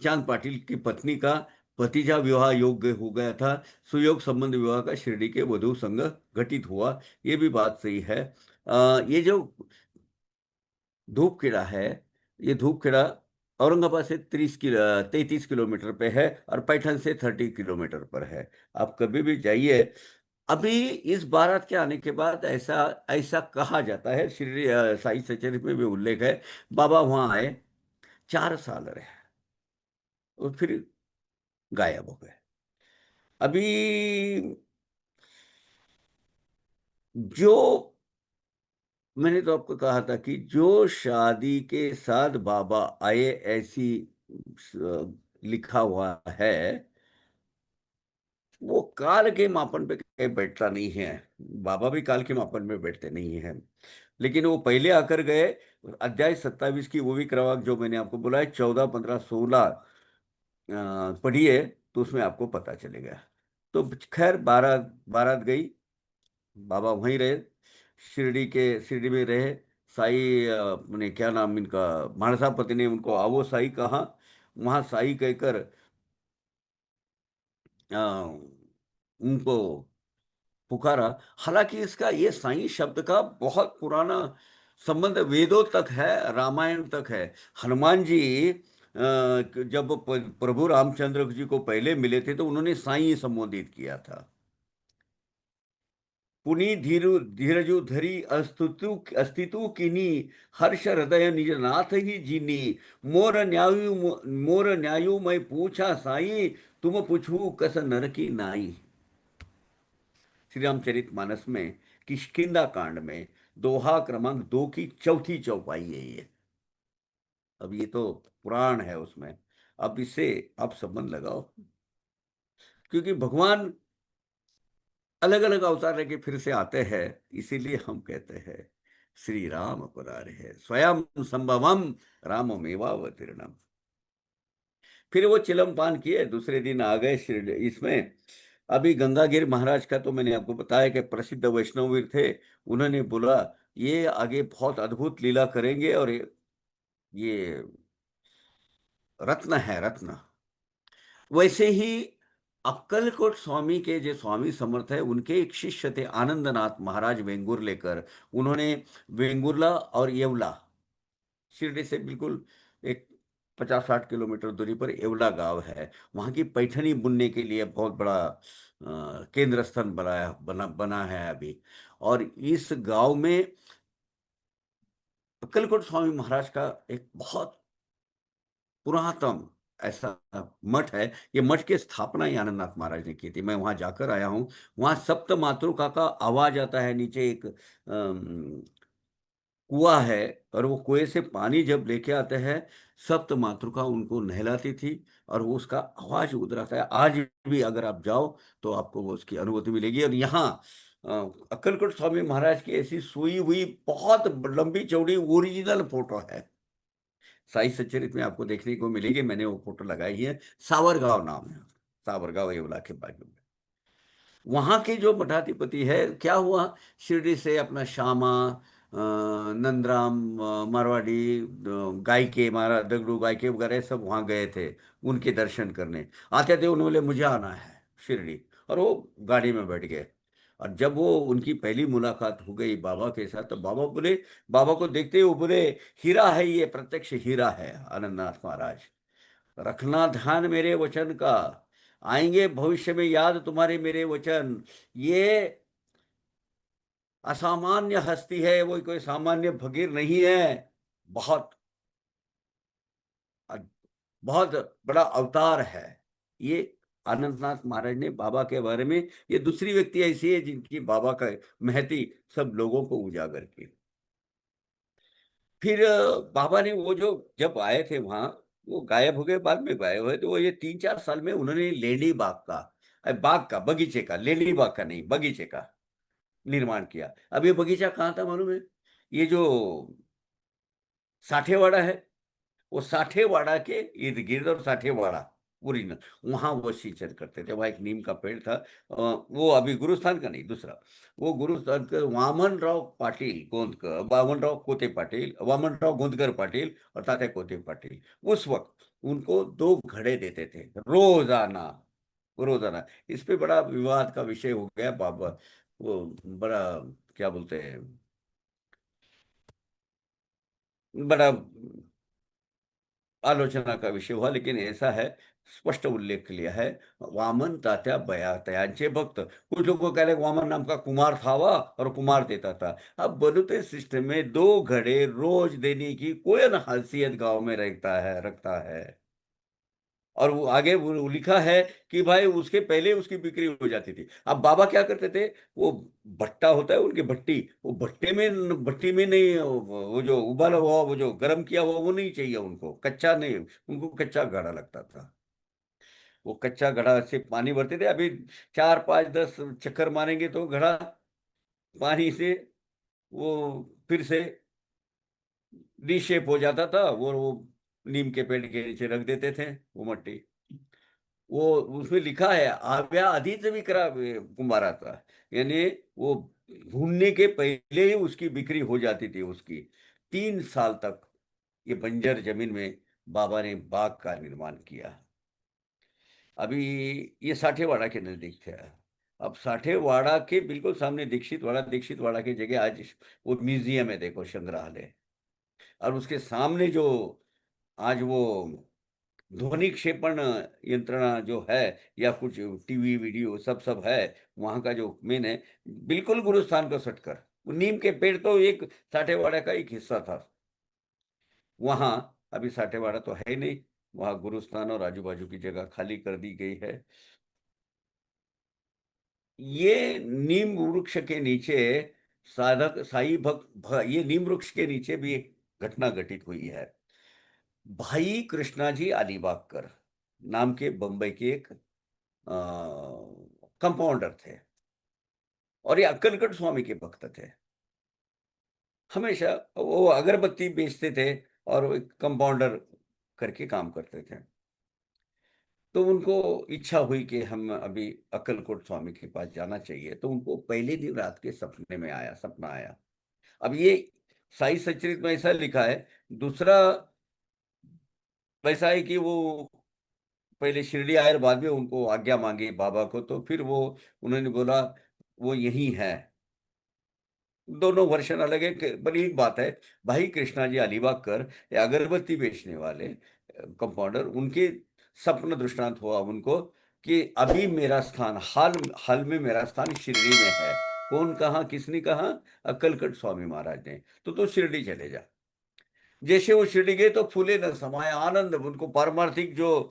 चांद पाटिल की पत्नी का भतीजा विवाह योग्य हो गया था। सुयोग संबंध विवाह का शिरडी के वधू संग घटित हुआ। ये भी बात सही है। ये जो धूप खेड़ा है, ये धूप खेड़ा औरंगाबाद से 33 किलोमीटर पे है, और पैठण से 30 किलोमीटर पर है। आप कभी भी जाइए। अभी इस बारात के आने के बाद ऐसा ऐसा कहा जाता है, श्री साई सचरित में भी उल्लेख है, बाबा वहां आए, 4 साल रहे और फिर गायब हो गए। अभी जो मैंने तो आपको कहा था कि जो शादी के साथ बाबा आए, ऐसी लिखा हुआ है, वो काल के मापन पे कहीं बैठता नहीं है। बाबा भी काल के मापन में बैठते नहीं है। लेकिन वो पहले आकर गए। अध्याय 27 की वो भी क्रवाक जो मैंने आपको बोला है, 14, 15, 16 पढ़िए, तो उसमें आपको पता चलेगा। तो खैर, बारात बारात गई, बाबा वहीं रहे, शिरडी में रहे। साई ने क्या नाम इनका, मानसा पति ने उनको आवो साई कहा। वहां साई कहकर उनको पुकारा। हालांकि इसका, ये साईं शब्द का बहुत पुराना संबंध वेदों तक है, रामायण तक है। हनुमान जी जब प्रभु रामचंद्र जी को पहले मिले थे, तो उन्होंने साईं संबोधित किया था। पुनि धीरु धीरजु धरी अस्तितु किनी, हर्ष हृदय निज नाथ ही जीनी। मोर न्यायु मैं पूछा साई, तुम पूछू कस नर की नाई। श्री रामचरित मानस में किष्किंधा कांड में दोहा क्रमांक 2 की चौथी चौपाई है ये। अब ये तो पुराण है उसमें। अब इससे आप संबंध लगाओ, क्योंकि भगवान अलग अलग अवतार लेके फिर से आते हैं। इसीलिए हम कहते हैं श्री राम पधारे है स्वयं संभवम राममेवावतीर्णम। फिर वो चिलम पान किए, दूसरे दिन आ गए शिरडी इसमें। अभी गंगागिर महाराज का तो मैंने आपको बताया कि प्रसिद्ध वैष्णववीर थे। उन्होंने बोला ये आगे बहुत अद्भुत लीला करेंगे, और ये रत्न है, रत्न। वैसे ही अक्कलकोट स्वामी के जो स्वामी समर्थ है, उनके एक शिष्य थे आनंदनाथ महाराज वेंगुर लेकर। उन्होंने वेंगुर्ला और येवला, शिरडी से बिल्कुल एक 50-60 किलोमीटर दूरी पर येवला गांव है। वहाँ की पैठनी बुनने के लिए बहुत बड़ा केंद्र स्थान बना है अभी। और इस गांव में अक्कलकोट स्वामी महाराज का एक बहुत पुरातन ऐसा मठ है। ये मठ की स्थापना ही आनंदनाथ महाराज ने की थी। मैं वहां जाकर आया हूँ। वहां सप्त मातृका का आवाज आता है, नीचे एक कुआं है, और वो कुएं से पानी जब लेके आते हैं, सप्त मातृका उनको नहलाती थी, और वो उसका आवाज उधर आता है। आज भी अगर आप जाओ तो आपको वो उसकी अनुभूति मिलेगी। और यहाँ अ, अक्कलकोट स्वामी महाराज की ऐसी सोई हुई बहुत लंबी चौड़ी ओरिजिनल फोटो है, साई सच्चरित में आपको देखने को मिलेगी। मैंने वो फोटो लगाई है। सावरगांव नाम है, सावरगांव येवला के बाजू में। वहां के जो मठाधिपति है, क्या हुआ, शिरडी से अपना श्यामा, नंदराम, मारवाड़ी, गायके, महाराज दगड़ू गायके वगैरह सब वहां गए थे उनके दर्शन करने। आते थे, उन्होंने बोले मुझे आना है शिरडी, और वो गाड़ी में बैठ गए। और जब वो उनकी पहली मुलाकात हो गई बाबा के साथ, तो बाबा बोले, बाबा को देखते ही वो बोले, हीरा है ये, प्रत्यक्ष हीरा है आनंदनाथ महाराज। रखना ध्यान मेरे वचन का, आएंगे भविष्य में याद तुम्हारे मेरे वचन। ये असामान्य हस्ती है, वो कोई सामान्य फकीर नहीं है। बहुत बहुत बड़ा अवतार है ये। आनंदनाथ महाराज ने बाबा के बारे में, ये दूसरी व्यक्ति ऐसी है जिनकी बाबा का महती सब लोगों को उजागर की। फिर बाबा ने वो जो जब आए थे वहां, वो गायब हो गए, बाद में गायब हुए। तो वो ये 3-4 साल में उन्होंने लेडी बाग का बगीचे का, लेडी बाग का नहीं, बगीचे का निर्माण किया। अब ये बगीचा कहाँ था मालूम है? ये जो साठेवाड़ा है, वो साठेवाड़ा के इर्द गिर्द, और साठेवाड़ा ओरिजिनल, वहां वो सिंचन करते थे। वहाँ एक नीम का पेड़ था, वो अभी गुरुस्थान का नहीं, दूसरा, वो गुरुस्थान का वामनराव पाटील गोंदकर, वामनराव कोते पाटील, वामनराव गोंदकर पाटील और तात्या कोते पाटील, उस वक्त उनको 2 घड़े देते थे रोजाना, रोजाना। इस पे बड़ा विवाद का विषय हो गया बाबा, वो बड़ा, क्या बोलते हैं, बड़ा आलोचना का विषय हुआ, लेकिन ऐसा है, स्पष्ट उल्लेख लिया है, वामन तात्या बयातयांचे भक्त। कुछ लोगों को कह रहे वामन नाम का कुमार था वह, और कुमार देता था। अब बलूते सिस्टम में 2 घड़े रोज देने की कोई न हैसियत गांव में रखता है। और वो आगे वो लिखा है कि भाई उसके पहले उसकी बिक्री हो जाती थी। अब बाबा क्या करते थे, वो भट्टा होता है उनकी भट्टी, वो भट्टी में नहीं, वो जो उबाला हुआ, वो जो गर्म किया हुआ वो नहीं चाहिए उनको, कच्चा नहीं, उनको कच्चा घड़ा लगता था। वो कच्चा घड़ा से पानी भरते थे, अभी 4 5 10 चक्कर मारेंगे तो घड़ा पानी से वो फिर से रीशेप हो जाता था। वो नीम के पेड़ के नीचे रख देते थे वो मट्टी। वो उसमें लिखा है आव्या आधीच विक्रा कुंभाराचा, यानी वो भूनने के पहले ही उसकी बिक्री हो जाती थी उसकी। 3 साल तक ये बंजर जमीन में बाबा ने बाग का निर्माण किया। अभी ये साठेवाड़ा के नजदीक थे। अब साठेवाड़ा के बिल्कुल सामने दीक्षित वाड़ा की जगह आज वो म्यूजियम है, देखो, संग्रहालय। और उसके सामने जो आज वो ध्वनि क्षेपण यंत्रणा जो है, या कुछ टीवी वीडियो सब सब है, वहां का जो मेन है, बिल्कुल गुरुस्थान को सटकर, वो नीम के पेड़ तो एक साठेवाड़ा का एक हिस्सा था। वहां अभी साठेवाड़ा तो है ही नहीं, वहां गुरुस्थान और आजू बाजू की जगह खाली कर दी गई है। ये नीम वृक्ष के नीचे साधक साई ये नीम वृक्ष के नीचे भी एक घटना घटित हुई है। भाई कृष्णाजी अलीबागकर नाम के बंबई के एक कंपाउंडर थे, और ये अक्कलकोट स्वामी के भक्त थे। हमेशा वो अगरबत्ती बेचते थे, और वो एक कंपाउंडर करके काम करते थे। तो उनको इच्छा हुई कि हम अभी अक्कलकोट स्वामी के पास जाना चाहिए, तो उनको पहले दिन रात के सपना आया। अब ये साई सचरित में ऐसा लिखा है। दूसरा वैसा है कि वो पहले शिरडी आए और बाद में उनको आज्ञा मांगी बाबा को, तो फिर वो उन्होंने बोला वो यही है। दोनों वर्षन अलग है, पर एक बात है, भाई कृष्णा जी अलीबागकर, ये अगरबत्ती बेचने वाले कंपाउंडर, उनके सपन दृष्टांत हुआ उनको कि अभी मेरा स्थान, हाल हाल में मेरा स्थान शिरडी में है। कौन कहा, किसने कहा? अक्कलकोट स्वामी महाराज ने। तो शिरडी चले जा। जैसे वो शिरडी गए तो फूले न समाये आनंद, उनको पारमार्थिक जो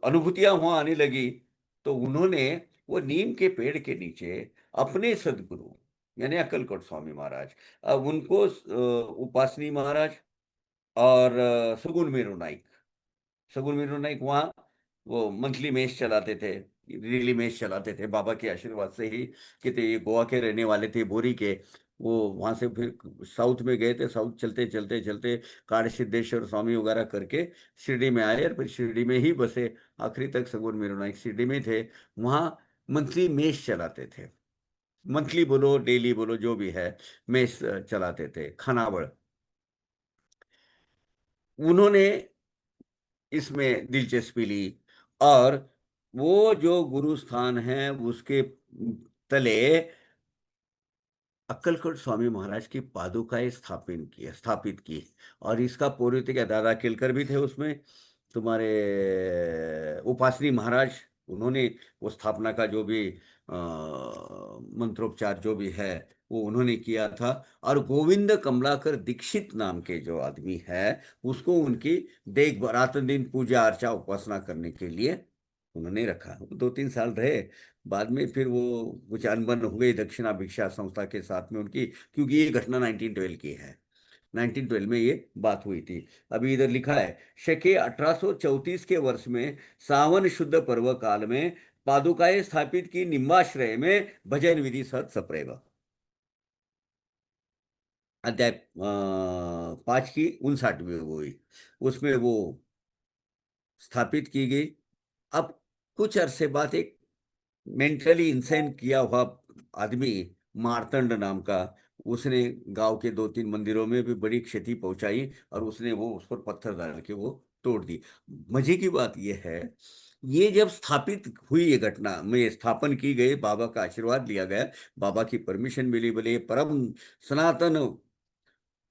अनुभूतियां वहां आने लगी। तो उन्होंने वो नीम के पेड़ के नीचे अपने सदगुरु, यानी अक्कलकोट स्वामी महाराज, उनको उपासनी महाराज और सुगुन मेरू नाइक, सगुन मीरू नाइक वहाँ वो मंथली मेस चलाते थे, डेली मेस चलाते थे बाबा के आशीर्वाद से ही। कि थे ये गोवा के रहने वाले थे, बोरी के। वो वहां से फिर साउथ में गए थे, साउथ चलते चलते चलते काड़ सिद्धेश्वर स्वामी वगैरह करके शिरडी में आए, और फिर शिरडी में ही बसे आखिरी तक। सगुन मीरू नाइक शिरडी में थे, वहाँ मंथली मेस चलाते थे। मंथली बोलो डेली बोलो जो भी है, मेस चलाते थे, खानावड़। उन्होंने इसमें दिलचस्पी ली, और वो जो गुरु स्थान है उसके तले अक्कलकोट स्वामी महाराज की पादुकाएं स्थापित की। और इसका पौरोहित्य क्या, दादा केलकर भी थे उसमें, तुम्हारे उपासनी महाराज, उन्होंने वो स्थापना का जो भी मंत्रोपचार जो भी है वो उन्होंने किया था। और गोविंद कमलाकर दीक्षित नाम के जो आदमी है, उसको उनकी देख रात दिन पूजा अर्चा उपासना करने के लिए उन्होंने रखा। 2 3 साल रहे, बाद में फिर वो कुछ अनबन हो गई दक्षिणा भिक्षा संस्था के साथ में उनकी, क्योंकि ये घटना 1912 की है। 1912 में ये बात हुई थी। अभी इधर लिखा है, शके 1834 के वर्ष में सावन शुद्ध पर्व काल में पादुकाएं स्थापित की निम्बाश्रय में भजन विधि सत सप्रेम। अध्याय 5 की 59वीं हुई, उसमें वो स्थापित की गई। अब कुछ अरसे बाद एक मेंटली इंसेन किया हुआ आदमी, मार्तंड नाम का, उसने गांव के 2-3 मंदिरों में भी बड़ी क्षति पहुंचाई और उसने वो उस पर पत्थर डाल के वो तोड़ दी। मजे की बात यह है, ये जब स्थापित हुई, ये घटना में स्थापन की गई, बाबा का आशीर्वाद लिया गया, बाबा की परमिशन मिली, बोले ये परम सनातन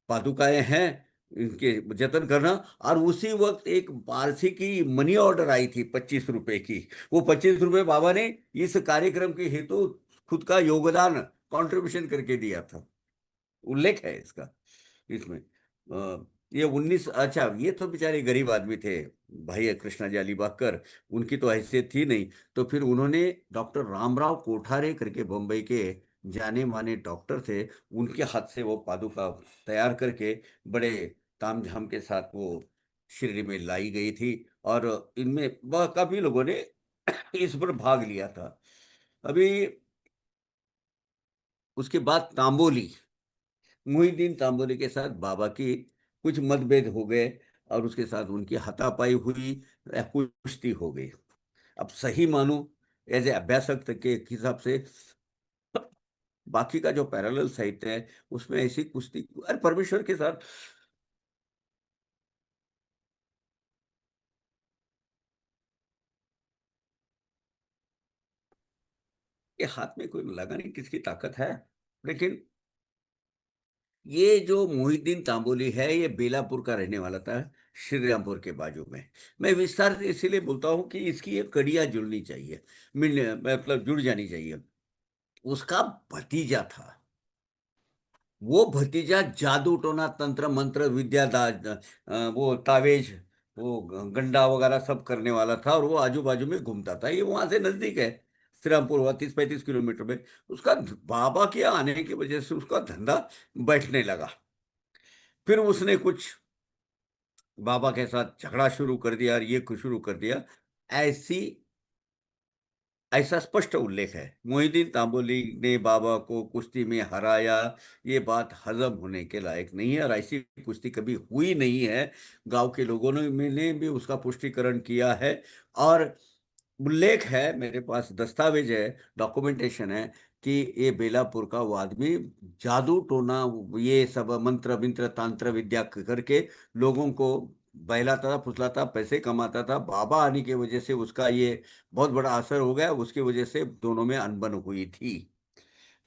पादुकाएं हैं, इनके जतन करना। और उसी वक्त एक पारसी की मनी ऑर्डर आई थी 25 रुपए की। वो 25 रुपए बाबा ने इस कार्यक्रम के हेतु खुद का योगदान, कंट्रीब्यूशन करके दिया था। उल्लेख है इसका इसमें। ये 19, अच्छा ये तो बेचारे गरीब आदमी थे, भाई कृष्णा जाली बाकर, उनकी तो हैसियत थी नहीं। तो फिर उन्होंने डॉक्टर रामराव कोठारे करके बम्बई के जाने माने डॉक्टर थे, उनके हाथ से वो पादुका तैयार करके बड़े तामझाम के साथ वो शिरडी में लाई गई थी। और इनमें काफी लोगों ने इस पर भाग लिया था। अभी उसके बाद तांबोली, मुहिद्दीन तांबोली के साथ बाबा की कुछ मतभेद हो गए, और उसके साथ उनकी हाथापाई हुई या कुश्ती हो गई। अब सही मानो, एज ए अभ्यासक के हिसाब से, बाकी का जो पैरेलल साहित्य है उसमें ऐसी कुश्ती और परमेश्वर के साथ, ये हाथ में कोई लगा नहीं किसकी ताकत है। लेकिन ये जो मुहिद्दीन तांबोली है, ये बेलापुर का रहने वाला था, श्री रामपुर के बाजू में। मैं विस्तार से इसीलिए बोलता हूँ कि इसकी ये कड़ियाँ जुड़नी चाहिए, मिलने मतलब जुड़ जानी चाहिए। उसका भतीजा था, वो भतीजा जादू टोना तंत्र मंत्र विद्या वो तावेज, वो गंडा वगैरह सब करने वाला था, और वो आजू बाजू में घूमता था। ये वहां से नजदीक है, श्री रामपुर हुआ 30-35 किलोमीटर में। उसका बाबा के आने की वजह से उसका धंधा बैठने लगा। फिर उसने कुछ बाबा के साथ झगड़ा शुरू कर दिया और ये कुछ शुरू कर दिया। ऐसी ऐसा स्पष्ट उल्लेख है, मोहिद्दीन तांबोली ने बाबा को कुश्ती में हराया। ये बात हजम होने के लायक नहीं है, और ऐसी कुश्ती कभी हुई नहीं है। गांव के लोगों ने भी उसका पुष्टिकरण किया है। और उल्लेख है, मेरे पास दस्तावेज है, डॉक्यूमेंटेशन है, कि ये बेलापुर का वो आदमी जादू टोना, ये सब मंत्र विंत्र तांत्र विद्या करके लोगों को बहलाता था, फुसलाता, पैसे कमाता था। बाबा आने की वजह से उसका ये बहुत बड़ा असर हो गया, उसकी वजह से दोनों में अनबन हुई थी।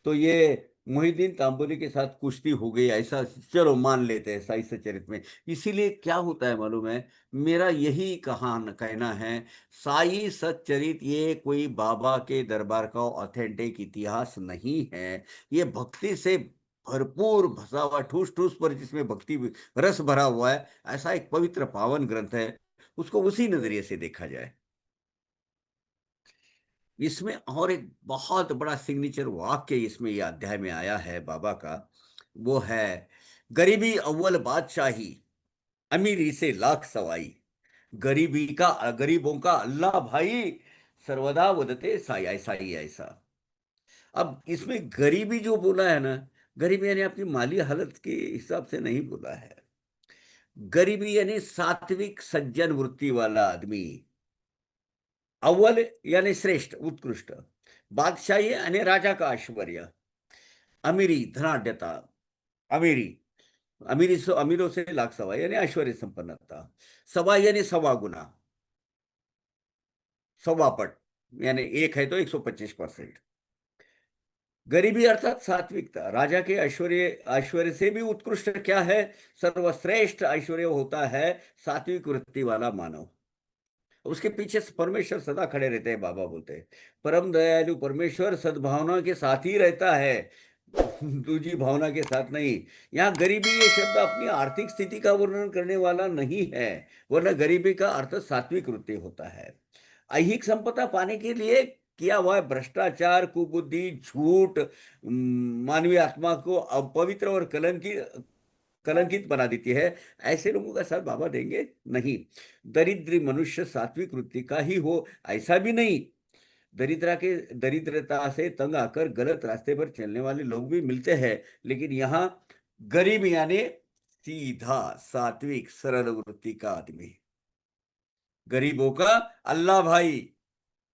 तो ये मोहिद्दीन तांबोली के साथ कुश्ती हो गई, ऐसा चलो मान लेते हैं साई सचरित में। इसीलिए क्या होता है मालूम है, मेरा यही कहना है, साई सच्चरित ये कोई बाबा के दरबार का ऑथेंटिक इतिहास नहीं है। ये भक्ति से भरपूर भसा हुआ, ठूस ठूस पर जिसमें भक्ति रस भरा हुआ है, ऐसा एक पवित्र पावन ग्रंथ है। उसको उसी नजरिए से देखा जाए। इसमें और एक बहुत बड़ा सिग्नेचर वाक्य इसमें ये अध्याय में आया है बाबा का, वो है, गरीबी अव्वल बादशाही, अमीरी से लाख सवाई। गरीबी का, गरीबों का अल्लाह भाई, सर्वदा वदते साई, ऐसा ही ऐसा। अब इसमें गरीबी जो बोला है ना, गरीबी यानी अपनी माली हालत के हिसाब से नहीं बोला है। गरीबी यानी सात्विक सज्जन वृत्ति वाला आदमी। अव्वल यानी श्रेष्ठ, उत्कृष्ट। बादशाही यानी राजा का ऐश्वर्य। अमीरी धनाढ्यता, अमीरी, अमीरों से लाख सवा यानी ऐश्वर्य संपन्नता। सवा यानी सवा गुना, सवापट, यानी एक है तो 125%। गरीबी अर्थात सात्विकता, राजा के ऐश्वर्य, ऐश्वर्य से भी उत्कृष्ट क्या है, सर्वश्रेष्ठ ऐश्वर्य होता है सात्विक वृत्ति वाला मानव। उसके पीछे परमेश्वर सदा खड़े रहते हैं, बाबा बोलते हैं परम दयालु परमेश्वर सद्भावना के साथ ही रहता है, दूजी भावना के साथ नहीं। यहाँ गरीबी ये शब्द अपनी आर्थिक स्थिति का वर्णन करने वाला नहीं है, वरना गरीबी का अर्थ सात्विक वृत्ति होता है। ऐहिक संपदा पाने के लिए किया हुआ भ्रष्टाचार, कुबुद्धि, झूठ मानवीय आत्मा को अपवित्र और कलंकित बना देती है। ऐसे लोगों का साथ बाबा देंगे नहीं। दरिद्र मनुष्य सात्विक वृत्ति का ही हो, ऐसा भी नहीं। दरिद्रता से तंग आकर गलत रास्ते पर चलने वाले लोग भी मिलते हैं, लेकिन यहाँ गरीब यानी सीधा सात्विक सरल वृत्ति का आदमी। गरीबों का अल्लाह भाई,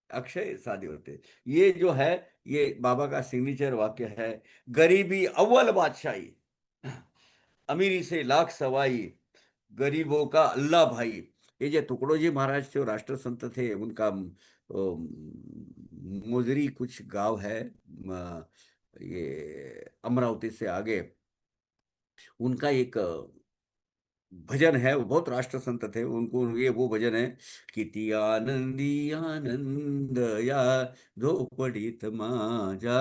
अक्षय शादी होते। ये जो है, ये बाबा का सिग्नेचर वाक्य है। गरीबी अव्वल बादशाही, अमीरी से लाख सवाई, गरीबों का अल्लाह भाई। ये जो तुकडोजी महाराज जो राष्ट्र संत थे, उनका मोजरी कुछ गांव है, ये अमरावती से आगे, उनका एक भजन है, वो बहुत राष्ट्र संत थे, उनको ये वो भजन है, किती आनंदी आनंद या झोपडीत माझ्या,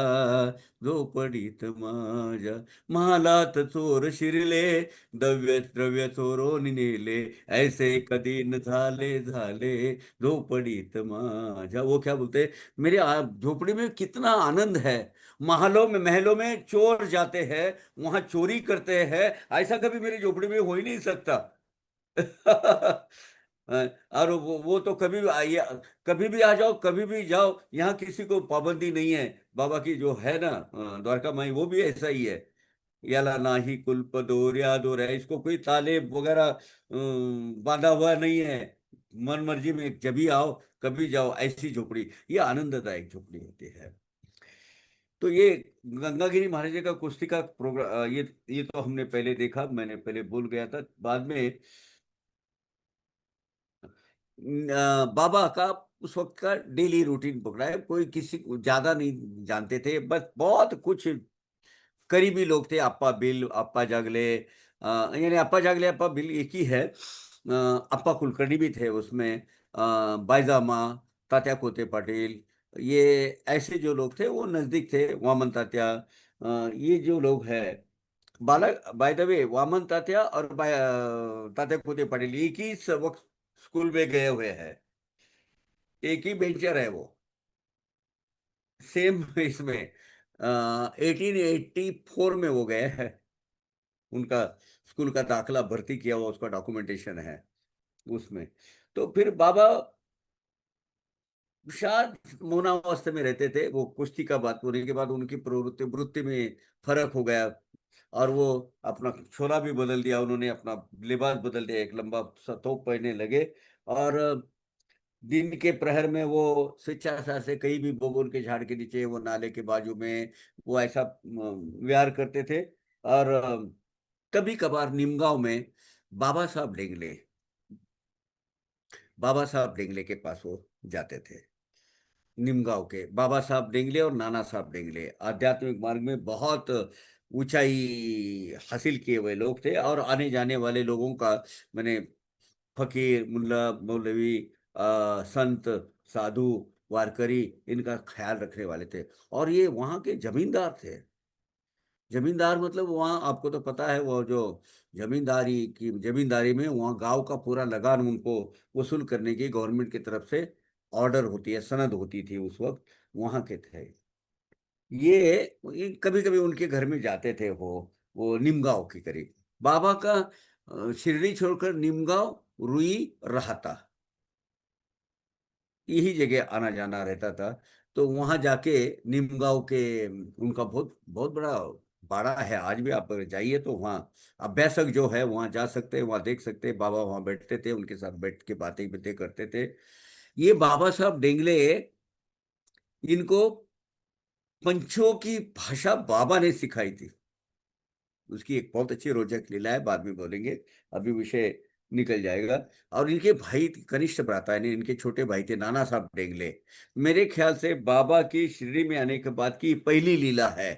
झोपडीत माझ्या, महालात चोर शिरले, द्रव्य द्रव्य चोरून नेले, ऐसे कधी न झाले झाले, झोपडीत माझ्या। वो क्या बोलते, मेरे झोपड़ी में कितना आनंद है, महलों में चोर जाते हैं, वहां चोरी करते हैं, ऐसा कभी मेरी झोपड़ी में हो ही नहीं सकता। और वो तो कभी भी आइए, कभी भी आ जाओ, कभी भी जाओ, यहाँ किसी को पाबंदी नहीं है। बाबा की जो है ना द्वारका माई, वो भी ऐसा ही है। याला नाही कुल्प दोर्या दोर है, इसको कोई ताले वगैरह बांधा हुआ नहीं है। मन मर्जी में जब भी आओ, कभी जाओ, ऐसी झोपड़ी, ये आनंददायक झोपड़ी होती है। तो ये गंगागिरी महाराज जी का कुश्ती का प्रोग्राम, ये तो हमने पहले देखा, मैंने पहले भूल गया था। बाद में बाबा का उस वक्त का डेली रूटीन पकड़ा है, कोई किसी को ज्यादा नहीं जानते थे, बस बहुत कुछ करीबी लोग थे, अप्पा बिल, अप्पा जागले, यानी अप्पा जागले अप्पा बिल एक ही है। अप्पा कुलकर्णी भी थे उसमें, बायजामा, तात्या कोते पाटिल, ये ऐसे जो लोग थे वो नजदीक थे, वामन तात्या, ये जो लोग हैं, बालक by the way, Vaman Tatya और तात्या कोते पाटिल एक ही वक्त स्कूल में गए हुए हैं, एक ही बेंचर है वो, सेम इसमें 1884 में वो गए हैं, उनका स्कूल का दाखला भर्ती किया हुआ उसका डॉक्यूमेंटेशन है उसमें। तो फिर बाबा शायद मौनावस्था में रहते थे, वो कुश्ती का बात होने के बाद उनकी प्रवृत्ति वृत्ति में फर्क हो गया, और वो अपना छोला भी बदल दिया उन्होंने, अपना लिबास बदल दिया, एक लंबा सा तोप पहनने लगे। और दिन के प्रहर में वो स्वेच्छा से कहीं भी बबूल के झाड़ के नीचे, वो नाले के बाजू में, वो ऐसा विहार करते थे। और कभी कभार निमगांव में बाबा साहब डेंगले, बाबा साहब डेंगले के पास वो जाते थे। निमगांव के बाबा साहब डेंगले और नाना साहब डेंगले आध्यात्मिक मार्ग में बहुत ऊंचाई हासिल किए हुए लोग थे, और आने जाने वाले लोगों का, मैंने फकीर, मुल्ला, मौलवी, संत, साधु, वारकरी, इनका ख्याल रखने वाले थे। और ये वहाँ के जमींदार थे। जमींदार मतलब वहाँ आपको तो पता है, वो जो जमींदारी में वहाँ गांव का पूरा लगान उनको वसूल करने की गवर्नमेंट की तरफ से ऑर्डर होती है, सनद होती थी उस वक्त, वहाँ के थे ये कभी कभी उनके घर में जाते थे वो निमगांव के करीब। बाबा का शिरडी छोड़कर निमगांव, रुई, रहता, यही जगह आना जाना रहता था। तो वहां जाके निमगांव के उनका बहुत बहुत बड़ा बाड़ा है, आज भी आप अगर जाइए तो वहाँ अभ्यासक जो है वहाँ जा सकते हैं, वहाँ देख सकते हैं, बाबा वहाँ बैठते थे, उनके साथ बैठ के बातें बातें करते थे। ये बाबा साहब डेंगले, इनको पंचों की भाषा बाबा ने सिखाई थी। उसकी एक बहुत अच्छी रोचक लीला है, बाद में बोलेंगे, अभी विषय निकल जाएगा। और इनके भाई कनिष्ठ भ्राता यानी इनके छोटे भाई थे नाना साहब डेंगले, मेरे ख्याल से बाबा की शिरडी में आने के बाद की पहली लीला है,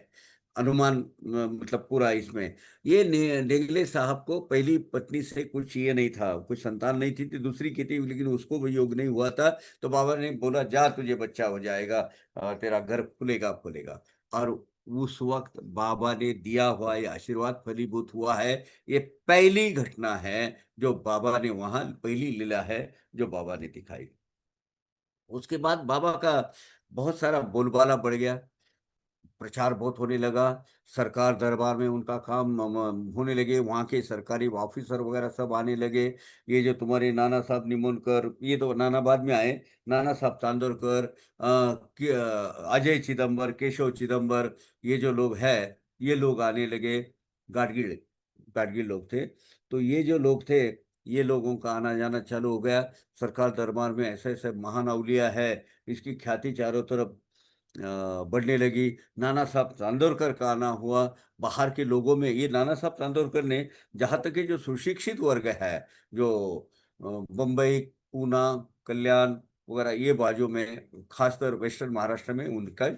अनुमान मतलब पूरा इसमें। ये डेंगले साहब को पहली पत्नी से कुछ ये नहीं था, कुछ संतान नहीं थी, दूसरी की थी, लेकिन उसको भी योग नहीं हुआ था। तो बाबा ने बोला, जा तुझे बच्चा हो जाएगा, तेरा घर खुलेगा खुलेगा। और उस वक्त बाबा ने दिया हुआ ये आशीर्वाद फलीभूत हुआ है। ये पहली घटना है जो बाबा ने वहां, पहली लीला है जो बाबा ने दिखाई। उसके बाद बाबा का बहुत सारा बोलबाला बढ़ गया, प्रचार बहुत होने लगा, सरकार दरबार में उनका काम होने लगे, वहाँ के सरकारी ऑफिसर वगैरह सब आने लगे। ये जो तुम्हारे नाना साहब निमोनकर, ये तो नाना बाद में आए, नाना साहब चांदोरकर, अजय चिदम्बर, केशव चिदम्बर, ये जो लोग हैं, ये लोग आने लगे। गाडगिल, गाडगिल लोग थे। तो ये जो लोग थे, ये लोगों का आना जाना चालू हो गया। सरकार दरबार में ऐसे ऐसे महान अवलिया है, इसकी ख्याति चारों तरफ बढ़ने लगी। नाना साहब चांदोरकर का आना हुआ। बाहर के लोगों में ये नाना साहब चांदोरकर ने, जहाँ तक कि जो सुशिक्षित वर्ग है, जो बम्बई, पूना, कल्याण वगैरह ये बाजू में, खासकर वेस्टर्न महाराष्ट्र में, उनका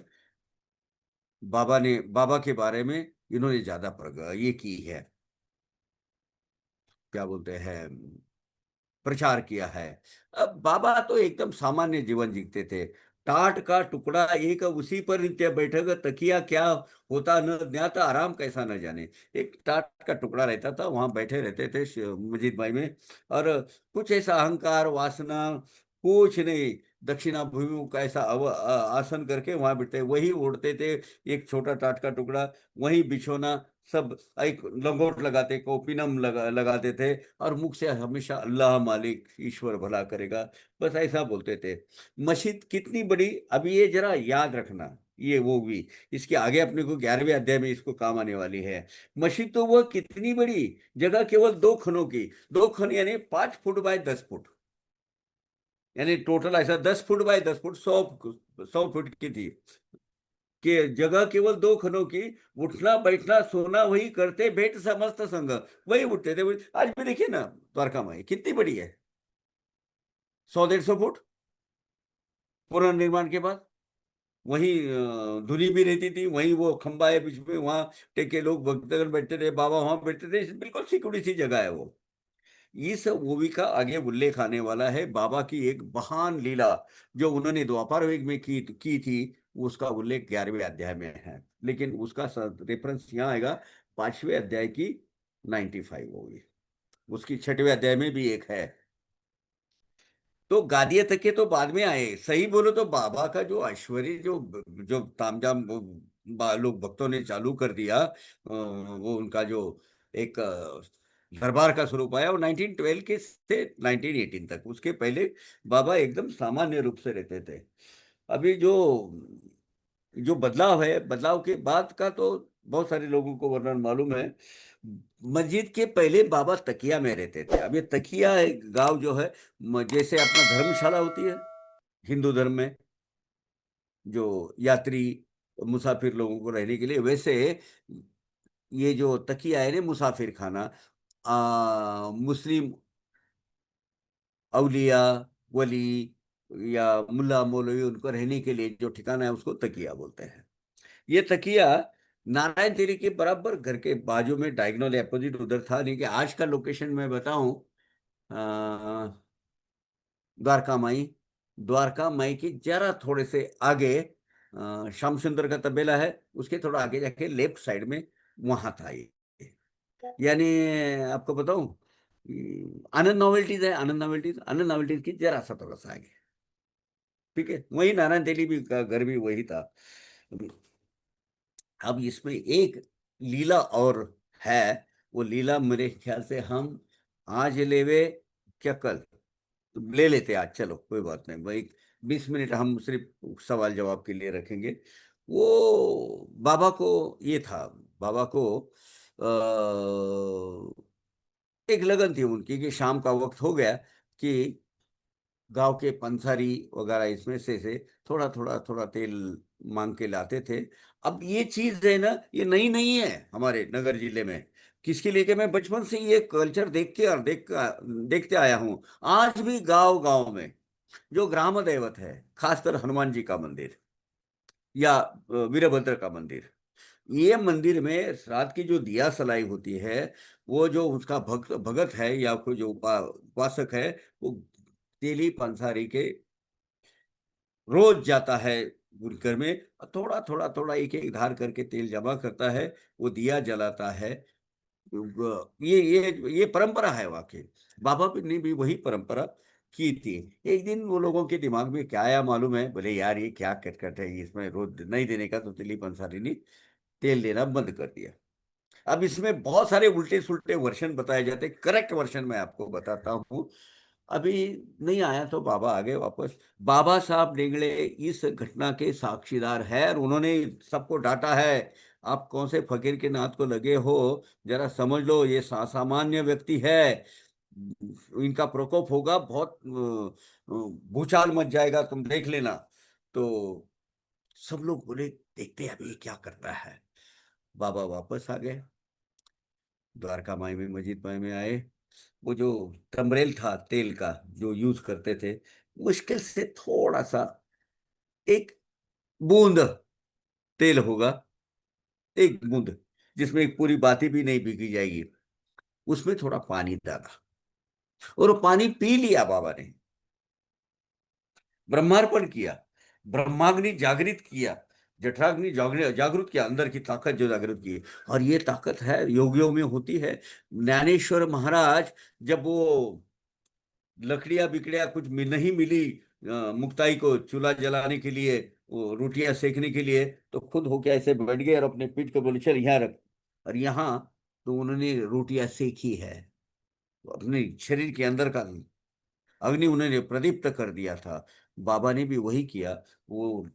बाबा के बारे में इन्होंने ज्यादा ये की है, क्या बोलते हैं, प्रचार किया है। अब बाबा तो एकदम सामान्य जीवन जीते थे। टाट का टुकड़ा एक, उसी पर नित्य बैठक, तकिया क्या होता न ज्ञाता, आराम कैसा न जाने। एक टाट का टुकड़ा रहता था, वहां बैठे रहते थे मस्जिद भाई में। और कुछ ऐसा अहंकार वासना कुछ नहीं, दक्षिणाभिमुख का ऐसा आसन करके वहां बैठते, वही ओढ़ते थे, एक छोटा टाट का टुकड़ा, वही बिछोना, सब एक लंगोट लगाते, कोपीनम लगाते थे, और मुख से हमेशा अल्लाह मालिक ईश्वर भला करेगा, बस ऐसा बोलते थे। मस्जिद कितनी बड़ी, अब ये जरा याद रखना, ये वो भी, इसके आगे अपने को 11वें अध्याय में इसको काम आने वाली है। मस्जिद तो वो कितनी बड़ी जगह, केवल 2 खनों की, 2 खन यानी 5 फुट बाय 10 फुट, यानी टोटल ऐसा 10 फुट बाय 10 फुट, 100 फुट की थी, कि जगह केवल 2 खनों की। उठना बैठना सोना वही करते, भेंट समस्त संग, वही उठते थे आज भी देखिए ना, द्वारका माई कितनी बड़ी है, 100-150 फुट पुनर्निर्माण के बाद। वही धुनी भी रहती थी, वही वो खंबा है बीच में, वहां टेके लोग भक्तगण बैठते थे, बाबा वहां बैठते थे, बिल्कुल सिकुड़ी सी जगह है वो। इस मूवी का आगे उल्लेख आने वाला है, बाबा की एक महान लीला जो उन्होंने द्वापर युग में की थी, उसका उल्लेख 11वें अध्याय में है। लेकिन उसका रेफरेंस यहाँ आएगा 5वें अध्याय की 95 होगी, उसकी 6वें अध्याय में भी एक है। तो गादिया तक के तो बाद में आए, सही बोलो तो बाबा का जो ऐश्वर्य, जो जो तामझाम लोग भक्तों ने चालू कर दिया, वो उनका जो एक दरबार का स्वरूप आया, वो 1912 के से 1918 तक, उसके पहले बाबा एकदम सामान्य रूप से रहते थे। अभी जो जो बदलाव है, बदलाव के बाद का तो बहुत सारे लोगों को वर्णन मालूम है। मस्जिद के पहले बाबा तकिया में रहते थे। अब ये तकिया एक गांव जो है, जैसे अपना धर्मशाला होती है हिंदू धर्म में, जो यात्री मुसाफिर लोगों को रहने के लिए, वैसे ये जो तकिया है ना, मुसाफिर खाना, मुस्लिम औलिया, वली या मुल्ला मौलवी, उनको रहने के लिए जो ठिकाना है उसको तकिया बोलते हैं। ये तकिया नारायण तेरी के बराबर घर के बाजू में, डायगोनल अपोजिट उधर था। नहीं कि आज का लोकेशन मैं बताऊं, द्वारका माई, द्वारका माई की जरा थोड़े से आगे श्याम सुंदर का तबेला है, उसके थोड़ा आगे जाके लेफ्ट साइड में वहां था ये। यानी आपको बताऊं, आनंद नॉवेल्टीज है, आनंद नॉवेल्टीज की जरा सा थोड़ा सा आगे, ठीक है, वही नारायण तेली भी का घर भी वही था। अब इसमें एक लीला और है, वो लीला मेरे ख्याल से हम आज लेवे क्या कल, तो ले लेते आज, चलो कोई बात नहीं भाई, 20 मिनट हम सिर्फ सवाल जवाब के लिए रखेंगे। वो बाबा को ये था, बाबा को एक लगन थी उनकी कि शाम का वक्त हो गया कि गांव के पंसारी वगैरह इसमें से थोड़ा थोड़ा थोड़ा तेल मांग के लाते थे। अब ये चीज है ना, ये नई नहीं है हमारे नगर जिले में, किसके लिए कि मैं बचपन से ये कल्चर देख के और देखते आया हूँ। आज भी गांव गांव में जो ग्राम दैवत है, खासकर हनुमान जी का मंदिर या वीरभद्र का मंदिर, ये मंदिर में रात की जो दिया सलाई होती है, वो जो उसका भक्त भगत है या कोई जो उपासक है, वो तेली पंसारी के रोज जाता है उस घर में, थोड़ा थोड़ा थोड़ा एक एक धार करके तेल जमा करता है, वो दिया जलाता है। ये परंपरा है वाकई, बाबा ने भी वही परंपरा की थी। एक दिन वो लोगों के दिमाग में क्या आया मालूम है, बोले यार ये क्या कटकट है, इसमें रोज नहीं देने का, तो तेली पंसारी ने तेल देना बंद कर दिया। अब इसमें बहुत सारे उल्टे सुल्टे वर्षन बताए जाते, करेक्ट वर्षन मैं आपको बताता हूँ। अभी नहीं आया तो बाबा आ गए वापस। बाबा साहब नेगड़े इस घटना के साक्षीदार है, और उन्होंने सबको डांटा है, आप कौन से फकीर के नाथ को लगे हो, जरा समझ लो, ये सामान्य व्यक्ति है, इनका प्रकोप होगा, बहुत भूचाल मच जाएगा, तुम देख लेना। तो सब लोग बोले देखते हैं अभी ये क्या करता है। बाबा वापस आ गए, द्वारका माई में, मस्जिद माई में आए। वो जो तमरेल था तेल का जो यूज करते थे, मुश्किल से थोड़ा सा, एक बूंद तेल होगा, एक बूंद, जिसमें एक पूरी बाती भी नहीं भीगी जाएगी, उसमें थोड़ा पानी डाला और वो पानी पी लिया बाबा ने। ब्रह्मार्पण किया, ब्रह्माग्नि जागृत किया, जठराग्नि जागृत जागृत किया, अंदर की ताकत जो जागृत की। और ये ताकत है योगियों में होती है। ज्ञानेश्वर महाराज जब वो लकड़ियां बिकड़ियां कुछ नहीं मिली मुक्ताई को चूल्हा जलाने के लिए, वो रोटियां सेकने के लिए, तो खुद होके ऐसे बैठ गए और अपने पीठ को बोले चल यहाँ रख। और यहाँ तो उन्होंने रोटियां सेकी है, अपने शरीर के अंदर का अग्नि उन्होंने प्रदीप्त कर दिया था। बाबा ने भी वही किया। वो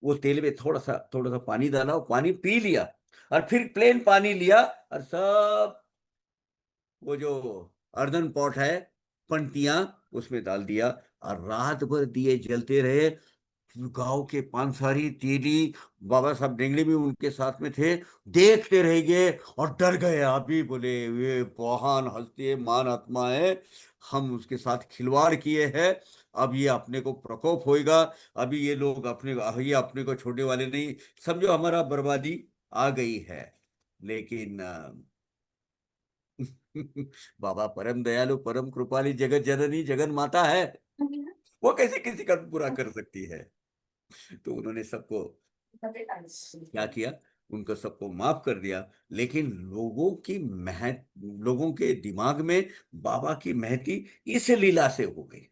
वो तेल में थोड़ा सा पानी डाला, वो पानी पी लिया, और फिर प्लेन पानी लिया और सब वो जो अर्धन पॉट है, पंटियां, उसमें डाल दिया। और रात भर दिए जलते रहे। गांव के पांसारी तेली, बाबा साहब डेंगड़े भी उनके साथ में थे, देखते रह गए और डर गए। अभी बोले ये महान हस्ती है, महान आत्मा है, हम उसके साथ खिलवाड़ किए हैं, अब ये अपने को प्रकोप होएगा। अभी ये लोग ये अपने को छोड़ने वाले नहीं, समझो हमारा बर्बादी आ गई है। लेकिन बाबा परम दयालु, परम कृपाली, जगत जननी, जगन माता है, वो कैसे किसी का बुरा कर सकती है। तो उन्होंने सबको क्या किया, उनको सबको माफ कर दिया। लेकिन लोगों के दिमाग में बाबा की महती इस लीला से हो गई।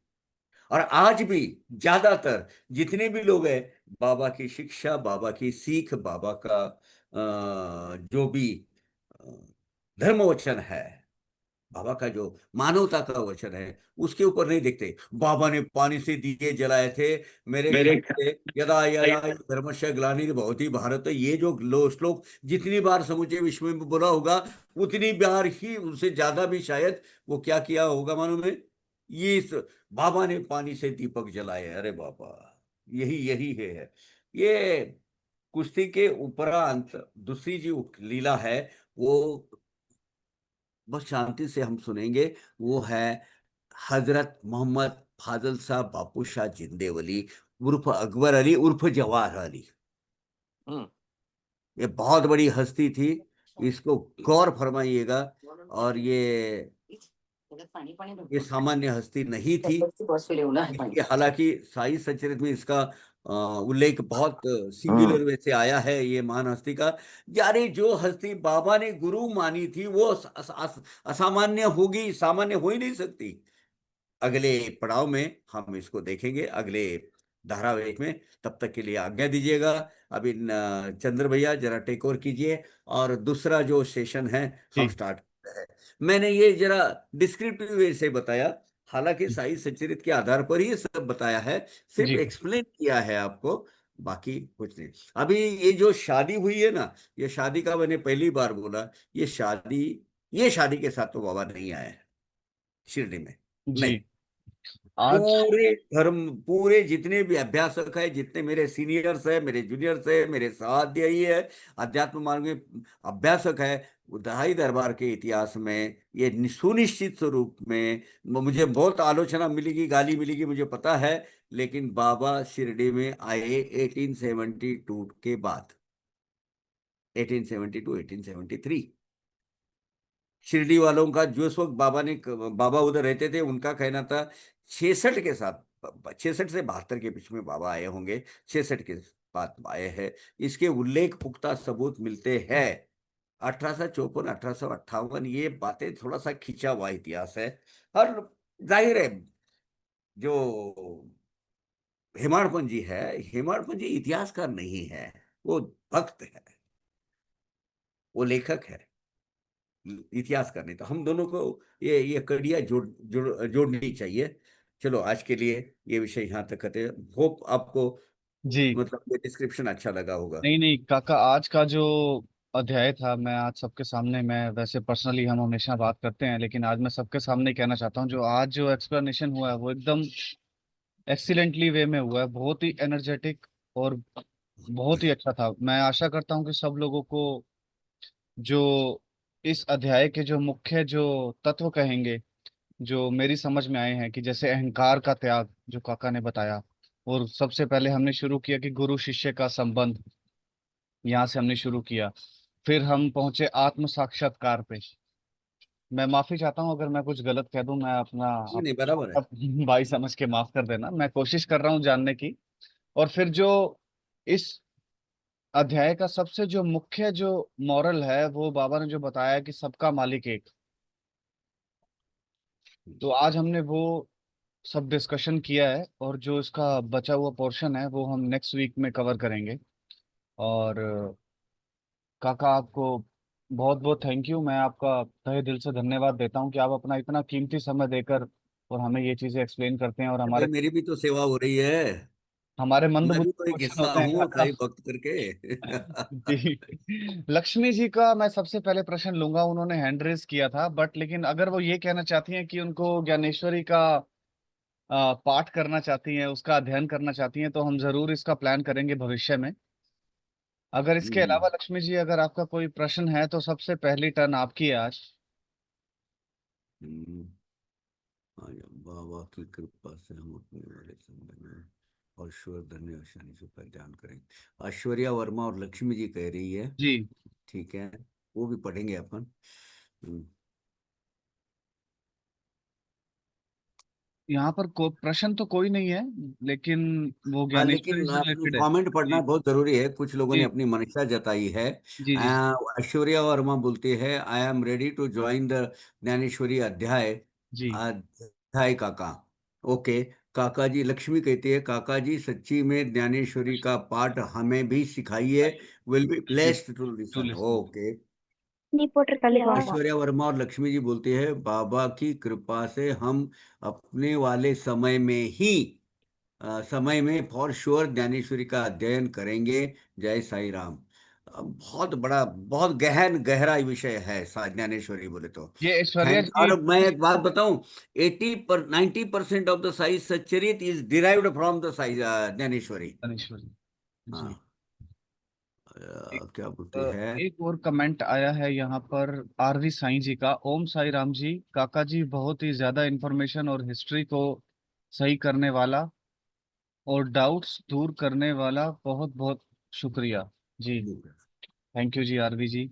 और आज भी ज्यादातर जितने भी लोग हैं, बाबा की शिक्षा, बाबा की सीख, बाबा का जो भी अ, धर्म वचन है, बाबा का जो मानवता का वचन है, उसके ऊपर नहीं देखते। बाबा ने पानी से दिए जलाए थे, मेरे मेरे ख्याल से यदा यदा हि धर्मस्य ग्लानिर्भवति भारत, ये जो लो श्लोक जितनी बार समूचे विश्व में बोला होगा, उतनी बार ही, उनसे ज्यादा भी शायद, वो क्या किया होगा मालूम है, बाबा ने पानी से दीपक जलाए। अरे बाबा, यही यही है ये। कुश्ती के उपरांत दूसरी जो लीला है, वो बस शांति से हम सुनेंगे। वो है हजरत मोहम्मद फाजल साहब बापू शाह जिंदेवली उर्फ अकबर अली उर्फ जवाहर अली। हम्म। ये बहुत बड़ी हस्ती थी, इसको गौर फरमाइएगा। और ये सामान्य हस्ती नहीं थी। हालांकि साई सचरित में इसका उल्लेख बहुत सिंगुलर वे से आया है, ये महान हस्ती का। यानी जो हस्ती बाबा ने गुरु मानी थी, वो असामान्य होगी, सामान्य हो ही नहीं सकती। अगले पड़ाव में हम इसको देखेंगे, अगले धारावाहिक में। तब तक के लिए आज्ञा दीजिएगा। अभी चंद्र भैया जरा टेक ओवर कीजिए, और दूसरा जो सेशन है हम जी स्टार्ट करते हैं। मैंने ये जरा डिस्क्रिप्टिव वे से बताया, हालांकि साई सच्चरित के आधार पर ही ये सब बताया है, सिर्फ जी एक्सप्लेन किया है आपको, बाकी कुछ नहीं। अभी ये जो शादी हुई है ना, ये शादी का मैंने पहली बार बोला, ये शादी के साथ तो बाबा नहीं आए हैं शिरडी में, नहीं। जी। आज पूरे धर्म, पूरे जितने भी अभ्यासक है, जितने मेरे सीनियर्स है, मेरे जूनियर्स है, मेरे स्वाध्यायी है, अध्यात्म मार्ग में अभ्यासक है, वो दहाई दरबार के इतिहास में ये सुनिश्चित स्वरूप में, मुझे बहुत आलोचना मिलेगी, गाली मिलेगी, मुझे पता है, लेकिन बाबा शिरडी में आए 1872 के बाद, 1872 1873। शिरडी वालों का जो उस वक्त बाबा उधर रहते थे, उनका कहना था 66 के साथ, 66 से 72 के बीच में बाबा आए होंगे, 66 के बाद आए हैं। इसके उल्लेख पुख्ता सबूत मिलते हैं। 1854 1858, ये बातें थोड़ा सा खिंचा हुआ इतिहास है। और जाहिर है, जो हेमाडपंत जी है, हेमाडपंत जी इतिहासकार नहीं है, वो भक्त है, वो लेखक है, इतिहास करने। तो हम दोनों को ये कड़ियाँ जोड़नी चाहिए। चलो आज के लिए ये विषय यहाँ तक करते हैं। होप आपको जी। मतलब ये डिस्क्रिप्शन अच्छा लगा होगा। नहीं नहीं काका, आज का जो अध्याय था, मैं आज सबके सामने, मैं वैसे पर्सनली हम हमेशा बात करते हैं, लेकिन आज मैं सबके सामने कहना चाहता हूँ, जो आज जो एक्सप्लेनेशन हुआ है वो एकदम एक्सीलेंटली वे में हुआ है, बहुत ही एनर्जेटिक और बहुत ही अच्छा था। मैं आशा करता हूँ कि सब लोगों को जो इस अध्याय के जो मुख्य जो तत्व कहेंगे, जो मेरी समझ में आए हैं, कि जैसे अहंकार का त्याग जो काका ने बताया, और सबसे पहले हमने शुरू किया कि गुरु शिष्य का संबंध, यहाँ से हमने शुरू किया। फिर हम पहुंचे आत्म साक्षात्कार पे। मैं माफी चाहता हूँ अगर मैं कुछ गलत कह दूं, मैं अपना नहीं नहीं, बराबर है। अब भाई समझ के माफ कर देना, मैं कोशिश कर रहा हूँ जानने की। और फिर जो इस अध्याय का सबसे जो मुख्य जो मॉरल है, वो बाबा ने जो बताया कि सबका मालिक एक। तो आज हमने वो सब डिस्कशन किया है, और जो इसका बचा हुआ पोर्शन है वो हम नेक्स्ट वीक में कवर करेंगे। और काका आपको बहुत बहुत थैंक यू, मैं आपका तहे दिल से धन्यवाद देता हूँ कि आप अपना इतना कीमती समय देकर और हमें ये चीजें एक्सप्लेन करते हैं, और अरे भाई, हमारे मेरी भी तो सेवा हो रही है। हमारे मैं भी मंदबुद्धि तो एक क्वेश्चन हिस्सा होते हैं हूँ काका। साई भक्त करके। जी, लक्ष्मी जी का मैं सबसे पहले प्रश्न लूंगा, उन्होंने हैंड रेज किया था, बट लेकिन अगर वो ये कहना चाहती हैं कि उनको ज्ञानेश्वरी का पाठ करना चाहती हैं, उसका अध्ययन करना चाहती हैं, तो हम जरूर इसका प्लान करेंगे भविष्य में। अगर इसके हम्म। अलावा लक्ष्मी जी, अगर आपका कोई प्रश्न है तो सबसे पहली टर्न आपकी है आज। हम्म। हाँ, या बाबा की कृपा से हम अपने वाले समय में और श्वर धन्य आसानी से पहचान करेंगे। ऐश्वर्या वर्मा और लक्ष्मी जी कह रही है। जी, ठीक है, वो भी पढ़ेंगे अपन। हम्म। यहाँ पर प्रश्न तो कोई नहीं है, लेकिन वो हाँ, ज्ञानेश्वरी लेकिन से रिलेटेड है। कमेंट पढ़ना जी बहुत जरूरी है। कुछ लोगों ने जी अपनी मंशा जताई है। जी जी ऐश्वर्या वर्मा बोलती है, I am ready to join the Dnyaneshwari अध्याय। जी अध्याय काका। ओके। काका जी, लक्ष्मी कहती है, काका जी सच्ची में ज्ञानेश्वरी का पाठ हमें भी सिखाइए। विल बी जी ब्लेस्ड टू लिसन। जी ओके। नहीं पोटर का लिखा हुआ ऐश्वर्या वर्मा और लक्ष्मी जी बोलती है, बाबा की कृपा से हम अपने वाले समय में ही समय में फॉर श्योर ज्ञानेश्वरी का अध्ययन करेंगे। जय साई राम। बहुत बड़ा, बहुत गहन गहरा विषय है ज्ञानेश्वरी बोले तो। ये ऐश्वर्या थैंक। जी और मैं पुणे से एक बात बताऊं, 90% of the Sai Satcharit is derived from the Sai Dnyaneshwari. Dnyaneshwari ji. हाँ। एक क्या बोलती है। एक और कमेंट आया है यहाँ पर, आरवी साईं जी का। ओम साई राम जी, काका जी बहुत ही ज्यादा इंफॉर्मेशन और हिस्ट्री को सही करने वाला और डाउट्स दूर करने वाला, बहुत बहुत शुक्रिया जी। थैंक यू जी आरवी जी।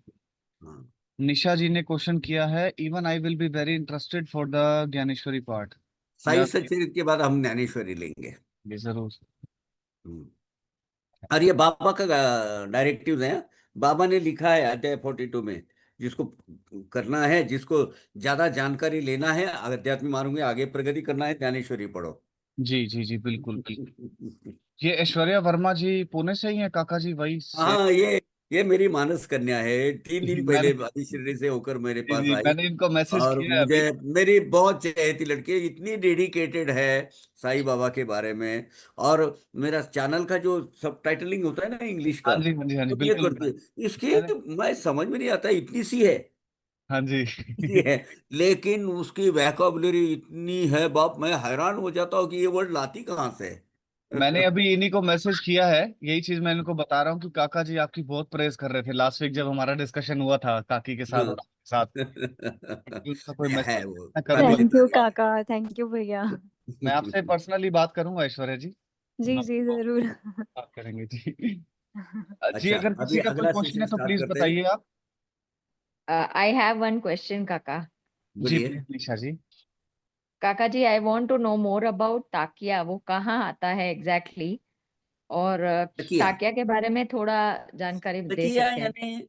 हाँ, निशा जी ने क्वेश्चन किया है, even I will be very interested for the Dnyaneshwari part. Sai मैं सच्चरित के बाद हम ज्ञानेश्वरी लेंगे। ये जरूर। हम्म। और ये बाबा का डायरेक्टिव है। बाबा ने लिखा है अध्याय 42 में, जिसको करना है, जिसको ज्यादा जानकारी लेना है, अध्यात्म मार्ग में आगे प्रगति करना है, ज्ञानेश्वरी पढ़ो। जी जी जी, बिल्कुल बिल्कुल। ये ऐश्वर्या वर्मा जी पुणे से ही है काका जी, वही से। हाँ, ये मेरी मानस कन्या है। 3 दिन पहले मैंने अधिश्री से होकर मेरे जी पास जी, आई। मैंने इनको मैसेज और किया है मुझे, अभी। मेरी बहुत चहेती लड़की है, इतनी डेडिकेटेड है साईं बाबा के बारे में। और मेरा चैनल का जो सब टाइटलिंग होता है ना इंग्लिश हाँ का, जी हाँ जी हाँ जी, तो ये बिल्कुल करती है इसकी। मैंने। मैं समझ में नहीं आता, इतनी सी है, हाँ जी। इतनी है, लेकिन उसकी वैकोबुलरी इतनी है बाप, मैं हैरान हो जाता हूँ कि ये वर्ड लाती कहाँ से है। मैंने अभी इन्हीं को मैसेज किया है, यही चीज मैं इनको बता रहा हूँ कि काका जी आपकी बहुत प्रेज कर रहे थे लास्ट वीक जब हमारा डिस्कशन हुआ था काकी के साथ और आपके साथ। अभी उनका कोई मैसेज है वो, मैं कर करूंगा। थैंक लेता यू है। काका, थैंक यू भैया। मैं आपसे पर्सनली बात करूंगा ऐश्वर्या जी। जी हम जी आपको जरूर। बात करेंगे जी। जी, अच्छा, अगर अभी किसी का कोई अगला क्वेश्चन सेशन है तो स्टार्ट प्लीज करते हैं। बताइए आप। I have one question, Kaka. Ji बोलिए। Please Nisha ji. Kaka ji, I want to know more about ताकिया, वो कहाँ आता है एग्जैक्टली exactly? और तकिया। ताकिया के बारे में थोड़ा जानकारी दे तकिया सकते हैं? यानी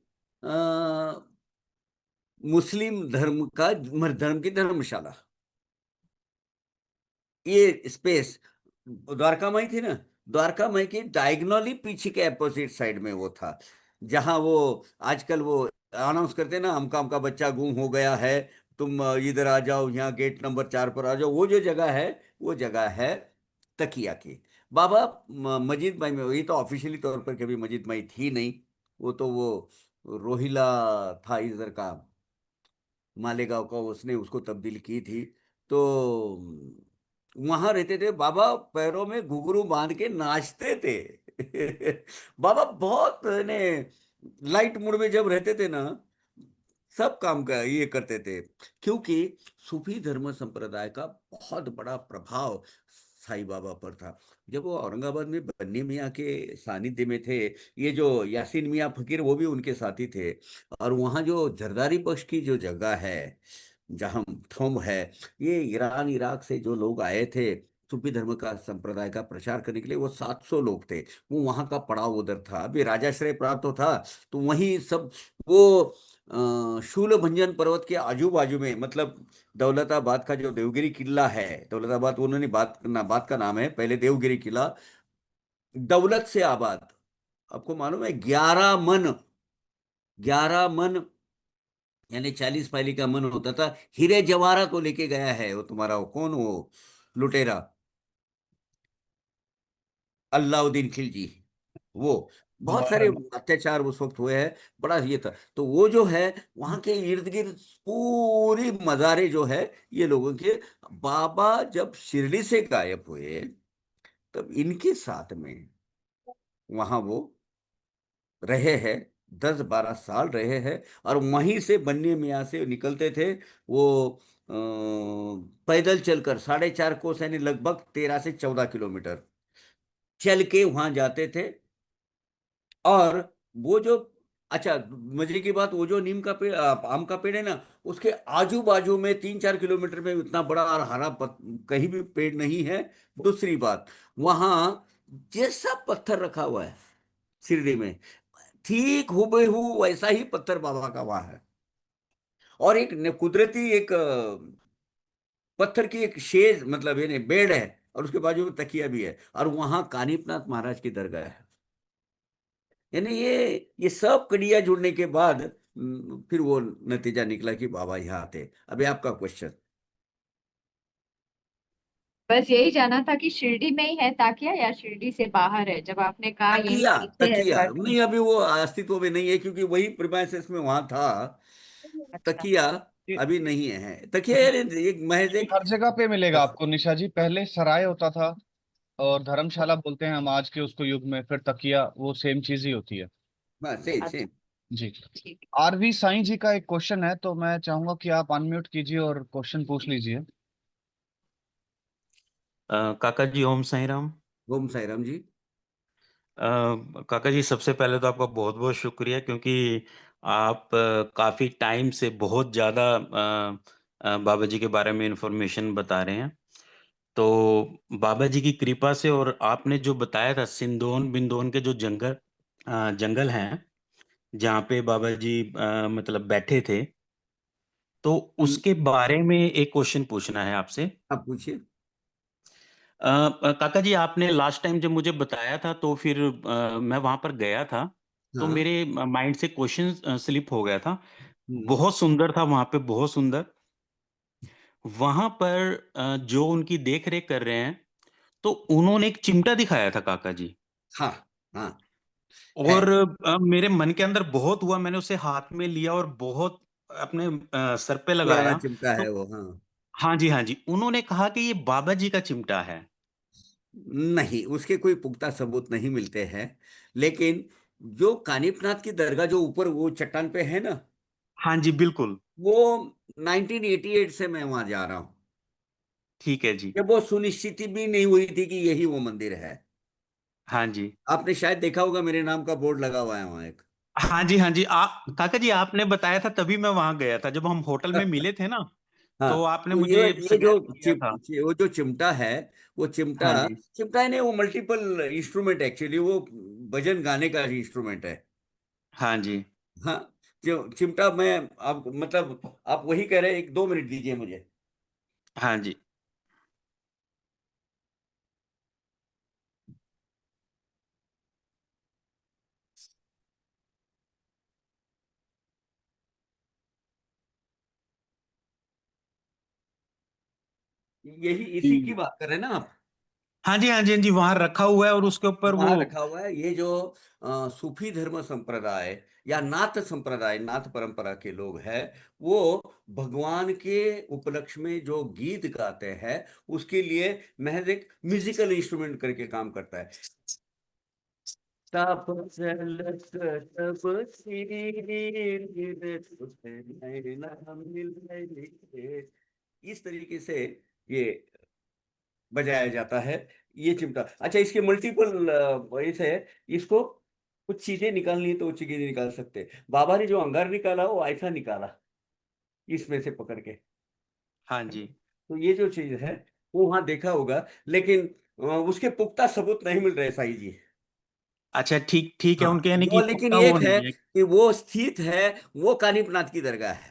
मुस्लिम धर्म का, धर्म की धर्मशाला। ये स्पेस द्वारका माई थी ना, द्वारका माई के डायगनली पीछे के अपोजिट साइड में वो था, जहां वो आजकल वो अनाउंस करते हैं ना, हमका हमका बच्चा गुम हो गया है, तुम इधर आ जाओ, यहाँ गेट नंबर 4 पर आ जाओ। वो जो जगह है, वो जगह है तकिया की। बाबा मस्जिद माई में, वही तो ऑफिशियली तौर पर कभी मस्जिद माई थी नहीं। वो तो वो रोहिला था इधर का, मालेगांव का, उसने उसको तब्दील की थी। तो वहां रहते थे बाबा, पैरों में घुंघरू बांध के नाचते थे। बाबा बहुत ने लाइट मूड में जब रहते थे ना, सब काम का ये करते थे, क्योंकि सूफी धर्म संप्रदाय का बहुत बड़ा प्रभाव साईं बाबा पर था। जब वो औरंगाबाद में बन्नी मियाँ के सानिध्य में थे, ये जो यासीन मियाँ फकीर वो भी उनके साथी थे, और वहाँ जो जरदारी बख्श की जो जगह है, जहाँ थोम है, ये ईरान इराक से जो लोग आए थे सूफी धर्म का संप्रदाय का प्रचार करने के लिए, वो 700 लोग थे। वो वहाँ का पड़ाव उधर था, अभी राजाश्रय प्राप्त तो था, तो वहीं सब वो शूलभंजन पर्वत के आजू बाजू में, मतलब दौलताबाद का जो देवगिरी किला है, दौलताबाद उन्होंने बात का नाम है, पहले देवगिरी किला, दौलत से आबाद। आपको मालूम है 11 मन, 11 मन यानी 40 पायली का मन होता था। हीरे जवाहरात को लेके गया है वो तुम्हारा, वो कौन, वो लुटेरा अलाउद्दीन खिलजी, वो बहुत सारे हमारे अत्याचार उस वक्त हुए हैं, बड़ा ये था। तो वो जो है वहां के इर्द गिर्द पूरी मज़ारे जो है ये लोगों के, बाबा जब शिरडी से गायब हुए तब इनके साथ में वहां वो रहे हैं, 10-12 साल रहे हैं। और वहीं से बन्नी मियाँ से निकलते थे वो पैदल चलकर 4.5 कोस, यानी लगभग 13 से 14 किलोमीटर चल के वहां जाते थे। और वो जो, अच्छा मजे की बात, वो जो नीम का पेड़, आम का पेड़ है ना, उसके आजू बाजू में 3-4 किलोमीटर में इतना बड़ा और हरा कहीं भी पेड़ नहीं है। दूसरी बात, वहां जैसा पत्थर रखा हुआ है शिरडी में, ठीक हुबहू वैसा ही पत्थर बाबा का वहां है। और एक कुदरती एक पत्थर की एक शेज, मतलब ये नहीं बेड है, और उसके बाजू में तकिया भी है, और वहां कानिपनाथ महाराज की दरगाह है। यानी ये सब कड़िया जुड़ने के बाद फिर वो नतीजा निकला कि बाबा यहाँ आते। अभी आपका क्वेश्चन। बस यही जाना था कि शिरडी में ही है ताकिया या शिरडी से बाहर है, जब आपने कहा यही तकिया, पीछे है तकिया बट। नहीं, अभी वो अस्तित्व में नहीं है, क्योंकि वही प्रिमाइसेस में वहां था। अच्छा। तकिया ये अभी नहीं है। तकिया यार एक महज ये एक, हर जगह पे मिलेगा आपको निशा जी। पहले सराय होता था और धर्मशाला बोलते हैं हम आज के उसको युग में, फिर तकिया, वो सेम चीज ही होती है। सेम अच्छा। सेम। जी। ठीक। आरवी साईं जी का एक क्वेश्चन है, तो मैं चाहूंगा कि आप अनम्यूट कीजिए और क्वेश्चन पूछ लीजिए। काका जी ओम साई राम। ओम साई राम जी। काका जी सबसे पहले तो आपका बहुत बहुत शुक्रिया, क्योंकि आप काफ़ी टाइम से बहुत ज़्यादा बाबा जी के बारे में इंफॉर्मेशन बता रहे हैं। तो बाबा जी की कृपा से, और आपने जो बताया था सिंदोन बिंदोन के जो जंगल हैं जहाँ पे बाबा जी मतलब बैठे थे, तो उसके बारे में एक क्वेश्चन पूछना है आपसे। आप पूछिए। काका जी आपने लास्ट टाइम जब मुझे बताया था तो फिर मैं वहां पर गया था, तो हाँ। मेरे माइंड से क्वेश्चन स्लिप हो गया था। हम्म। बहुत सुंदर था वहां पे, बहुत सुंदर। वहां पर जो उनकी देख रेख कर रहे हैं, तो उन्होंने एक चिमटा दिखाया था काका जी। हाँ हाँ है। और मेरे मन के अंदर बहुत हुआ, मैंने उसे हाथ में लिया और बहुत अपने सर पे पुराना लगाया। चिमटा है तो वो, हाँ। हाँ जी, हाँ जी, उन्होंने कहा कि ये बाबा जी का चिमटा है। नहीं, उसके कोई पुख्ता सबूत नहीं मिलते हैं, लेकिन जो कानिपनाथ की दरगाह जो ऊपर वो चट्टान पे है ना, हाँ जी, बिल्कुल। वो 1988 से मैं वहां जा रहा हूँ, ठीक है जी। जब वो सुनिश्चित भी नहीं हुई थी कि यही वो मंदिर है। हाँ जी। आपने शायद देखा होगा, मेरे नाम का बोर्ड लगा हुआ है वहां एक। हाँ जी, हाँ जी। आप काका जी आपने बताया था तभी मैं वहां गया था, जब हम होटल में मिले थे ना, हाँ। तो आपने तो मुझे ये जो सजेस्ट किया था। वो जो चिमटा है, वो चिमटा, हाँ जी। चिमटा है नहीं, वो मल्टीपल इंस्ट्रूमेंट एक्चुअली, वो भजन गाने का इंस्ट्रूमेंट है। हाँ जी। हाँ। जो चिमटा, मैं, आप मतलब आप वही कह रहे हैं, 1-2 मिनट दीजिए मुझे। हाँ जी। यही इसी की जी। बात कर रहे हैं ना आप? हाँ जी, हाँ जी, हाँ जी, वहां रखा हुआ है और उसके ऊपर वो। वहां रखा हुआ है। ये जो सूफी धर्म संप्रदाय या नाथ संप्रदाय, नाथ परंपरा के लोग हैं, वो भगवान के उपलक्ष्य में जो गीत गाते हैं उसके लिए महज एक म्यूजिकल इंस्ट्रूमेंट करके काम करता है। तप चलत तब सिर तुझे नैना मिले। इस तरीके से ये बजाया जाता है। ये चिमटा, अच्छा, इसके मल्टीपल ऐसे है। इसको कुछ चीजें निकालनी है तो वो चीजें निकाल सकते हैं। बाबा ने जो अंगार निकाला वो ऐसा निकाला, इसमें से पकड़ के। हाँ जी। तो ये जो चीज है वो वहां देखा होगा, लेकिन उसके पुख्ता सबूत नहीं मिल रहे साईं जी। अच्छा, ठीक ठीक है, हाँ, उनके यानी वो कि लेकिन पुख्ता वो एक है नहीं है। कि वो स्थित है, वो कानिपनाथ की दरगाह है।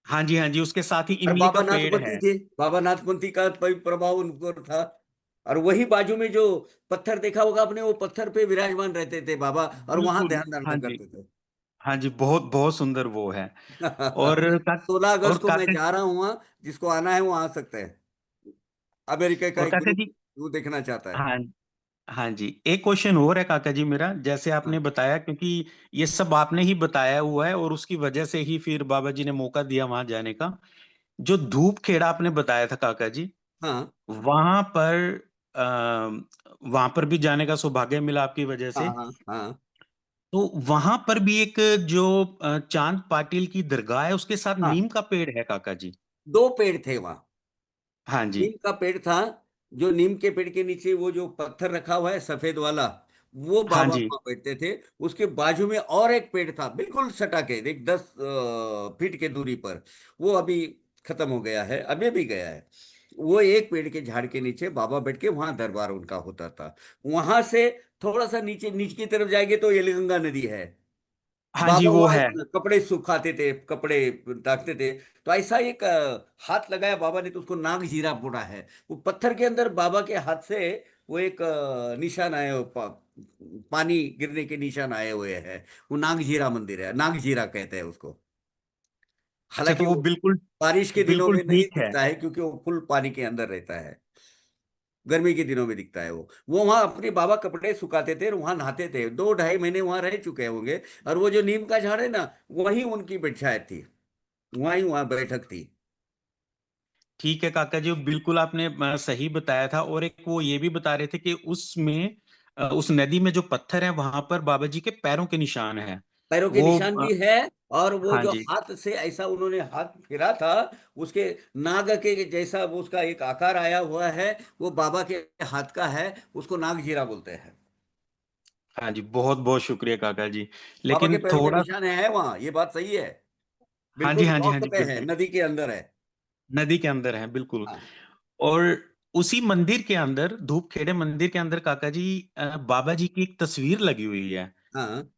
हाँ जी, हाँ जी, उसके साथ ही और इमली का बाबा पेड़ नाथपंथी है। थे, बाबा नाथपंथी का प्रभाव उन पर था। और वही बाजू में जो पत्थर देखा होगा आपने, वो पत्थर पे विराजमान रहते थे बाबा, और वहां बिल्कुल। ध्यान हाँ धारणा जी। करते थे। हाँ जी, बहुत बहुत सुंदर वो है। और का, 16 अगस्त और को मैं काका जा रहा हूँ वहां, जिसको आना है वो आ सकता है। अमेरिका का और एक काका ग्रुप जी। वो देखना चाहता है। हाँ। हाँ जी, एक क्वेश्चन और है काका जी मेरा, जैसे हाँ आपने बताया, क्योंकि ये सब आपने ही बताया हुआ है और उसकी वजह से ही फिर बाबा जी ने मौका दिया वहां जाने का। जो धूप खेड़ा आपने बताया था काका जी, हाँ वहां पर वहां पर भी जाने का सौभाग्य मिला आपकी वजह हाँ से। हाँ हाँ तो वहां पर भी एक जो चांद पाटिल की दरगाह है, उसके साथ हाँ। नीम का पेड़ है काका जी। 2 पेड़ थे वहां। हाँ जी। नीम का पेड़ था, जो नीम के पेड़ के नीचे वो जो पत्थर रखा हुआ है सफेद वाला, वो हाँ बाबा जी। वहां बैठते थे। उसके बाजू में और एक पेड़ था, बिल्कुल सटा के, एक 10 फीट के दूरी पर। वो अभी खत्म हो गया है, अभी भी गया है। वो एक पेड़ के झाड़ के नीचे बाबा बैठ के वहां दरबार उनका होता था। वहां से थोड़ा सा नीचे नीचे की तरफ जाएंगे तो यलीगंगा नदी है। हाँ जी, बाबा वो है। वहां कपड़े सुखाते थे, कपड़े रखते थे। तो ऐसा एक हाथ लगाया बाबा ने, तो उसको नाग जीरा बोला है। वो पत्थर के अंदर बाबा के हाथ से वो एक निशान आए पानी गिरने के निशान आए हुए हैं। वो नाग जीरा मंदिर है, नाग जीरा कहते हैं उसको। अच्छा, हालांकि तो वो वो बिल्कुल बारिश के दिनों बिल्कुल में नहीं ठीक है। दिखता है, क्योंकि वो फुल पानी के अंदर रहता है। गर्मी के दिनों में दिखता है वो वहां अपने बाबा कपड़े सुखाते थे और वहां नहाते थे। 2 ढाई महीने वहां रह चुके होंगे। और वो जो नीम का झाड़ है ना, वही उनकी पंचायत थी, वहीं वहां बैठक थी। ठीक है काका जी, बिल्कुल आपने सही बताया था। और एक वो ये भी बता रहे थे कि उसमें उस नदी में जो पत्थर है वहां पर बाबा जी के पैरों के निशान है। पैरों के वो निशान भी है। और वो हाँ जो जी। हाथ से ऐसा उन्होंने हाथ फिरा था, उसके नाग के जैसा वो उसका एक आकार आया हुआ है। वो बाबा के हाथ का है, उसको नाग जीरा बोलते हैं। हाँ जी, बहुत बहुत शुक्रिया काका जी। बाबा के लेकिन पैरों के थोड़ा। निशान है वहां, ये बात सही है। हाँ जी, बिल्कुल हाँ जी, हाँ रॉक जी, पे है, बिल्कुल। नदी के अंदर है। नदी के अंदर है बिल्कुल। हाँ और उसी मंदिर के अंदर, धूप खेड़े मंदिर के अंदर काका जी, बाबा जी की एक तस्वीर लगी हुई है। हाँ।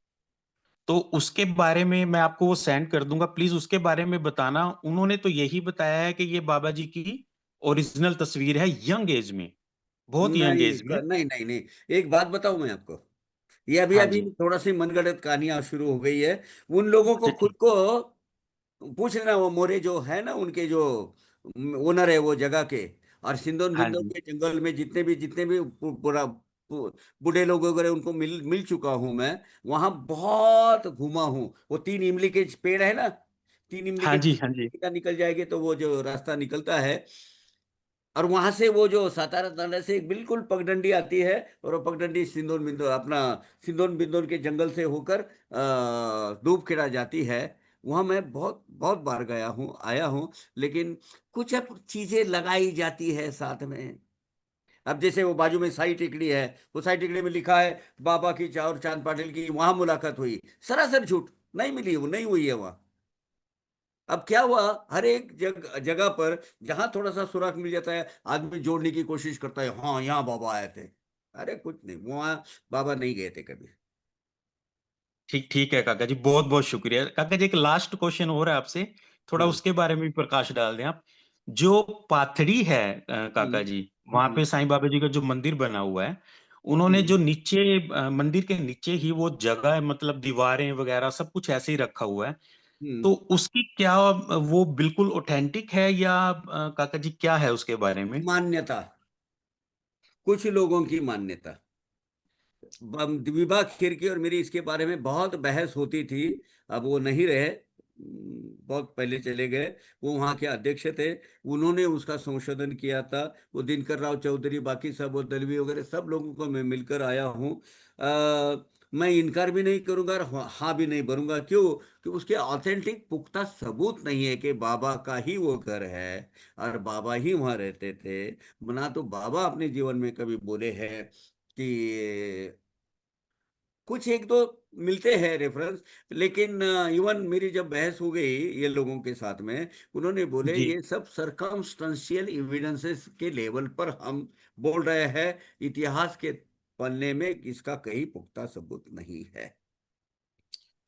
तो उसके बारे में मैं आपको वो सेंड कर दूंगा, प्लीज उसके बारे में बताना। उन्होंने तो यही बताया है कि ये बाबा जी की ओरिजिनल तस्वीर है, यंग एज में, बहुत यंग नहीं एज में। नहीं नहीं नहीं, एक बात बताऊं मैं आपको। ये अभी हाँ अभी जी। थोड़ा सी मनगढ़ंत कहानियां शुरू हो गई है। उन लोगों को अच्छा, खुद ठीक। को पूछ लेना, वो मोरे जो है ना, उनके जो ओनर है वो जगह के। और सिंदोन हाँ बिंदोन जी। के जंगल में जितने भी बूढ़े लोग वगैरह, उनको मिल मिल चुका हूं मैं। वहां बहुत घूमा हूँ। वो 3 इमली के पेड़ है ना, 3 इमली हाँ के जी। हाँ जी। पेड़ का निकल जाएंगे तो वो जो रास्ता निकलता है। और वहां से वो जो सातारा तांडा से एक बिल्कुल पगडंडी आती है। और वो पगडंडी सिंदोन बिंदोन, अपना सिंदोन बिंदोन के जंगल से होकर धूपखेड़ा जाती है। वहां मैं बहुत बहुत बार गया हूँ, आया हूँ। लेकिन कुछ अब चीजें लगाई जाती है साथ में। अब जैसे वो बाजू में साई टिकड़ी है, वो साई टिकड़ी में लिखा है बाबा की और चांद पाटिल की वहां मुलाकात हुई। सरासर झूठ, नहीं मिली, वो नहीं हुई है वहां। अब क्या हुआ, हर एक जगह पर जहां थोड़ा सा सुराग मिल जाता है, आदमी जोड़ने की कोशिश करता है, हाँ यहाँ बाबा आए थे। अरे कुछ नहीं, वहां बाबा नहीं गए थे कभी। ठीक ठीक है काका जी, बहुत बहुत शुक्रिया काका जी। एक लास्ट क्वेश्चन और है आपसे, थोड़ा हाँ। उसके बारे में भी प्रकाश डाल दें आप। जो पाथड़ी है हम्म काका जी, वहां हम्म पे साईं बाबा जी का जो मंदिर बना हुआ है, उन्होंने हम्म जो नीचे मंदिर के नीचे ही वो जगह है, मतलब दीवारें वगैरह सब कुछ ऐसे ही रखा हुआ है। हम्म। तो उसकी क्या वो बिल्कुल ऑथेंटिक है या काका जी क्या है उसके बारे में? मान्यता, कुछ लोगों की मान्यता, विभा खिरकी और मेरी इसके बारे में बहुत बहस होती थी। अब वो नहीं रहे, बहुत पहले चले गए। वो वहाँ के अध्यक्ष थे, उन्होंने उसका संशोधन किया था। वो दिनकर राव चौधरी, बाकी सब, वो दलवी वगैरह सब लोगों को मैं मिलकर आया हूँ। मैं इनकार भी नहीं करूंगा और हाँ भी नहीं भरूंगा। क्यों? कि उसके ऑथेंटिक पुख्ता सबूत नहीं है कि बाबा का ही वो घर है और बाबा ही वहाँ रहते थे। ना तो बाबा अपने जीवन में कभी बोले हैं कि, कुछ एक दो मिलते हैं रेफरेंस, लेकिन इवन मेरी जब बहस हो गई ये लोगों के साथ में, उन्होंने बोले जी ये सब सरकमस्टेंशियल एविडेंसेस के लेवल पर हम बोल रहे हैं, इतिहास के पन्ने में इसका कहीं पुख्ता सबूत नहीं है।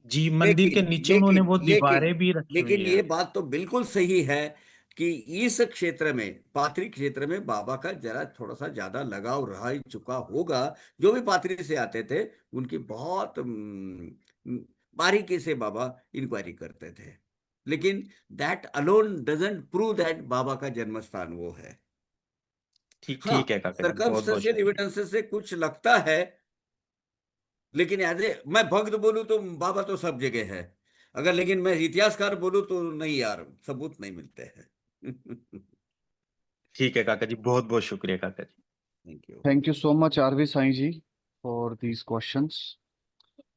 जी, मंदिर के लेकिन नीचे उन्होंने लेकिन वो लेकिन दीवारें भी रखी हुई लेकिन हैं। ये बात तो बिल्कुल सही है कि इस क्षेत्र में, पाथरी क्षेत्र में बाबा का जरा थोड़ा सा ज्यादा लगाव रह ही चुका होगा। जो भी पाथरी से आते थे उनकी बहुत बारीकी से बाबा इंक्वायरी करते थे। लेकिन that alone doesn't prove that Baba का जन्म स्थान वो है। ठीक हाँ, ठीक है काका जी, बहुत बहुत सरकमस्टेंशियल शुक्रिया। एविडेंसेस से कुछ लगता है, लेकिन एज ए मैं भक्त बोलूं तो बाबा तो सब जगह है। अगर लेकिन मैं इतिहासकार बोलूं तो नहीं यार, सबूत नहीं मिलते हैं। ठीक है काका जी, बहुत बहुत शुक्रिया Kaka ji. Thank you. Thank you so much RV Sai ji for these questions.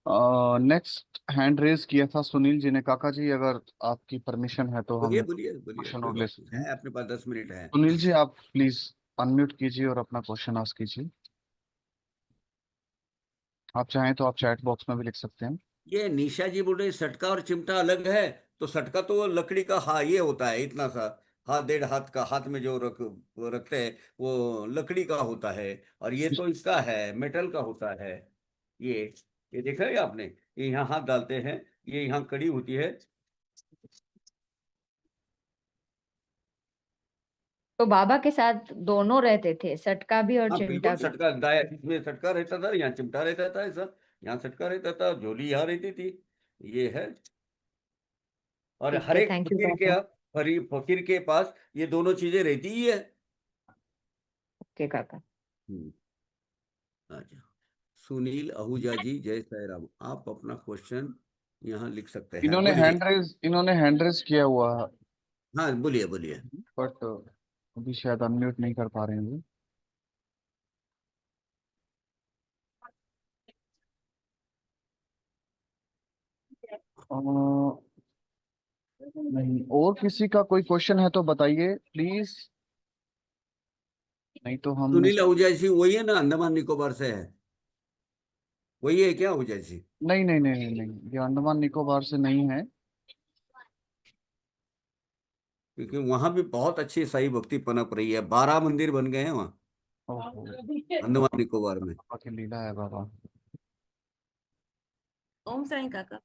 Next hand raise किया था सुनील जी ने। काका जी अगर आपकी परमिशन है तो बोलिए हम बोलिए बोलिए, क्वेश्चन कोई और ले बात सकते नहीं हैं। है, अपने पास 10 मिनट है। सुनील जी आप प्लीज अनम्यूट कीजिए और अपना क्वेश्चन आस्क कीजिए। आप चाहें तो आप चैट बॉक्स में भी लिख सकते हैं। ये निशा जी बोल रहे सटका और चिमटा अलग है। तो सटका तो लकड़ी का, हाँ ये होता है इतना सा, हाथ 1.5 हाथ का, हाथ में जो रखते हैं वो लकड़ी का होता है। और ये तो इसका है, मेटल का होता है। ये ये देखा है आपने? ये यहाँ हाथ डालते हैं, ये यहाँ कड़ी होती है। तो बाबा के साथ दोनों रहते थे, सटका भी और हाँ चिमटा बिल्कुल, भी। सटका दाया, इसमें सटका रहता था, यहाँ चिमटा रहता था ऐसा। यहाँ सटका रहता था, झोली यहाँ रहती थी। ये है। और ठीक हर है, एक थैंक यू फकीर के, काका। फकीर के पास ये दोनों चीजें रहती ही है। ओके काका। हम्म, अच्छा। सुनील आहूजा जी, जय साई राम, आप अपना क्वेश्चन यहाँ लिख सकते हैं, बोलिए। इन्होंने हैंड रेज किया हुआ है हाँ बोलिए बोलिए। बट अभी शायद अनम्यूट नहीं कर पा रहे हैं वो। अ, नहीं, और किसी का कोई क्वेश्चन है तो बताइए प्लीज, नहीं तो हम सुनील आहूजा जी वही है ना, अंडमान निकोबार से है? वही है क्या आहूजा जी? नहीं नहीं नहीं नहीं नहीं, ये अंडमान निकोबार से नहीं है। क्योंकि वहां भी बहुत अच्छी साई भक्ति पनप रही है, 12 मंदिर बन गए हैं वहाँ, ओहो, अंडमान निकोबार में। बाबा की लीला है बाबा। ओम साईं काका।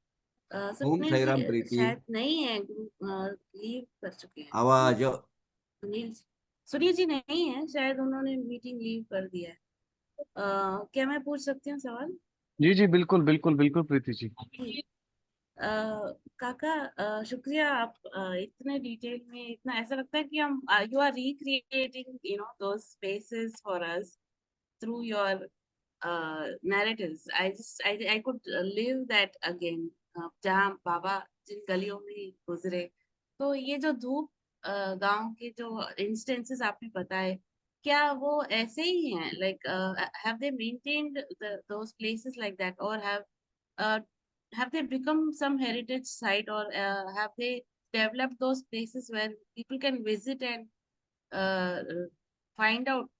ओम सुनील साई जी राम प्रीति। शायद नहीं है, लीव कर चुके हैं। आवाज। सुनील सुनील जी नहीं है शायद, उन्होंने मीटिंग लीव कर दिया है। क्या मैं पूछ सकती हूँ सवाल? जी जी बिल्कुल बिल्कुल बिल्कुल प्रीति जी। काका, शुक्रिया आप इतने डिटेल में, इतना ऐसा लगता है कि हम you are recreating those spaces for us through your narratives. I could live that again. जहाँ बाबा जिन गलियों में गुजरे, तो ये जो धूप गांव के जो इंस्टेंसेस आपने बताए, क्या वो ऐसे ही हैं? Like, have they maintained those places like that, or uh, have they become some heritage site, or have they developed those places where people can visit and uh, find out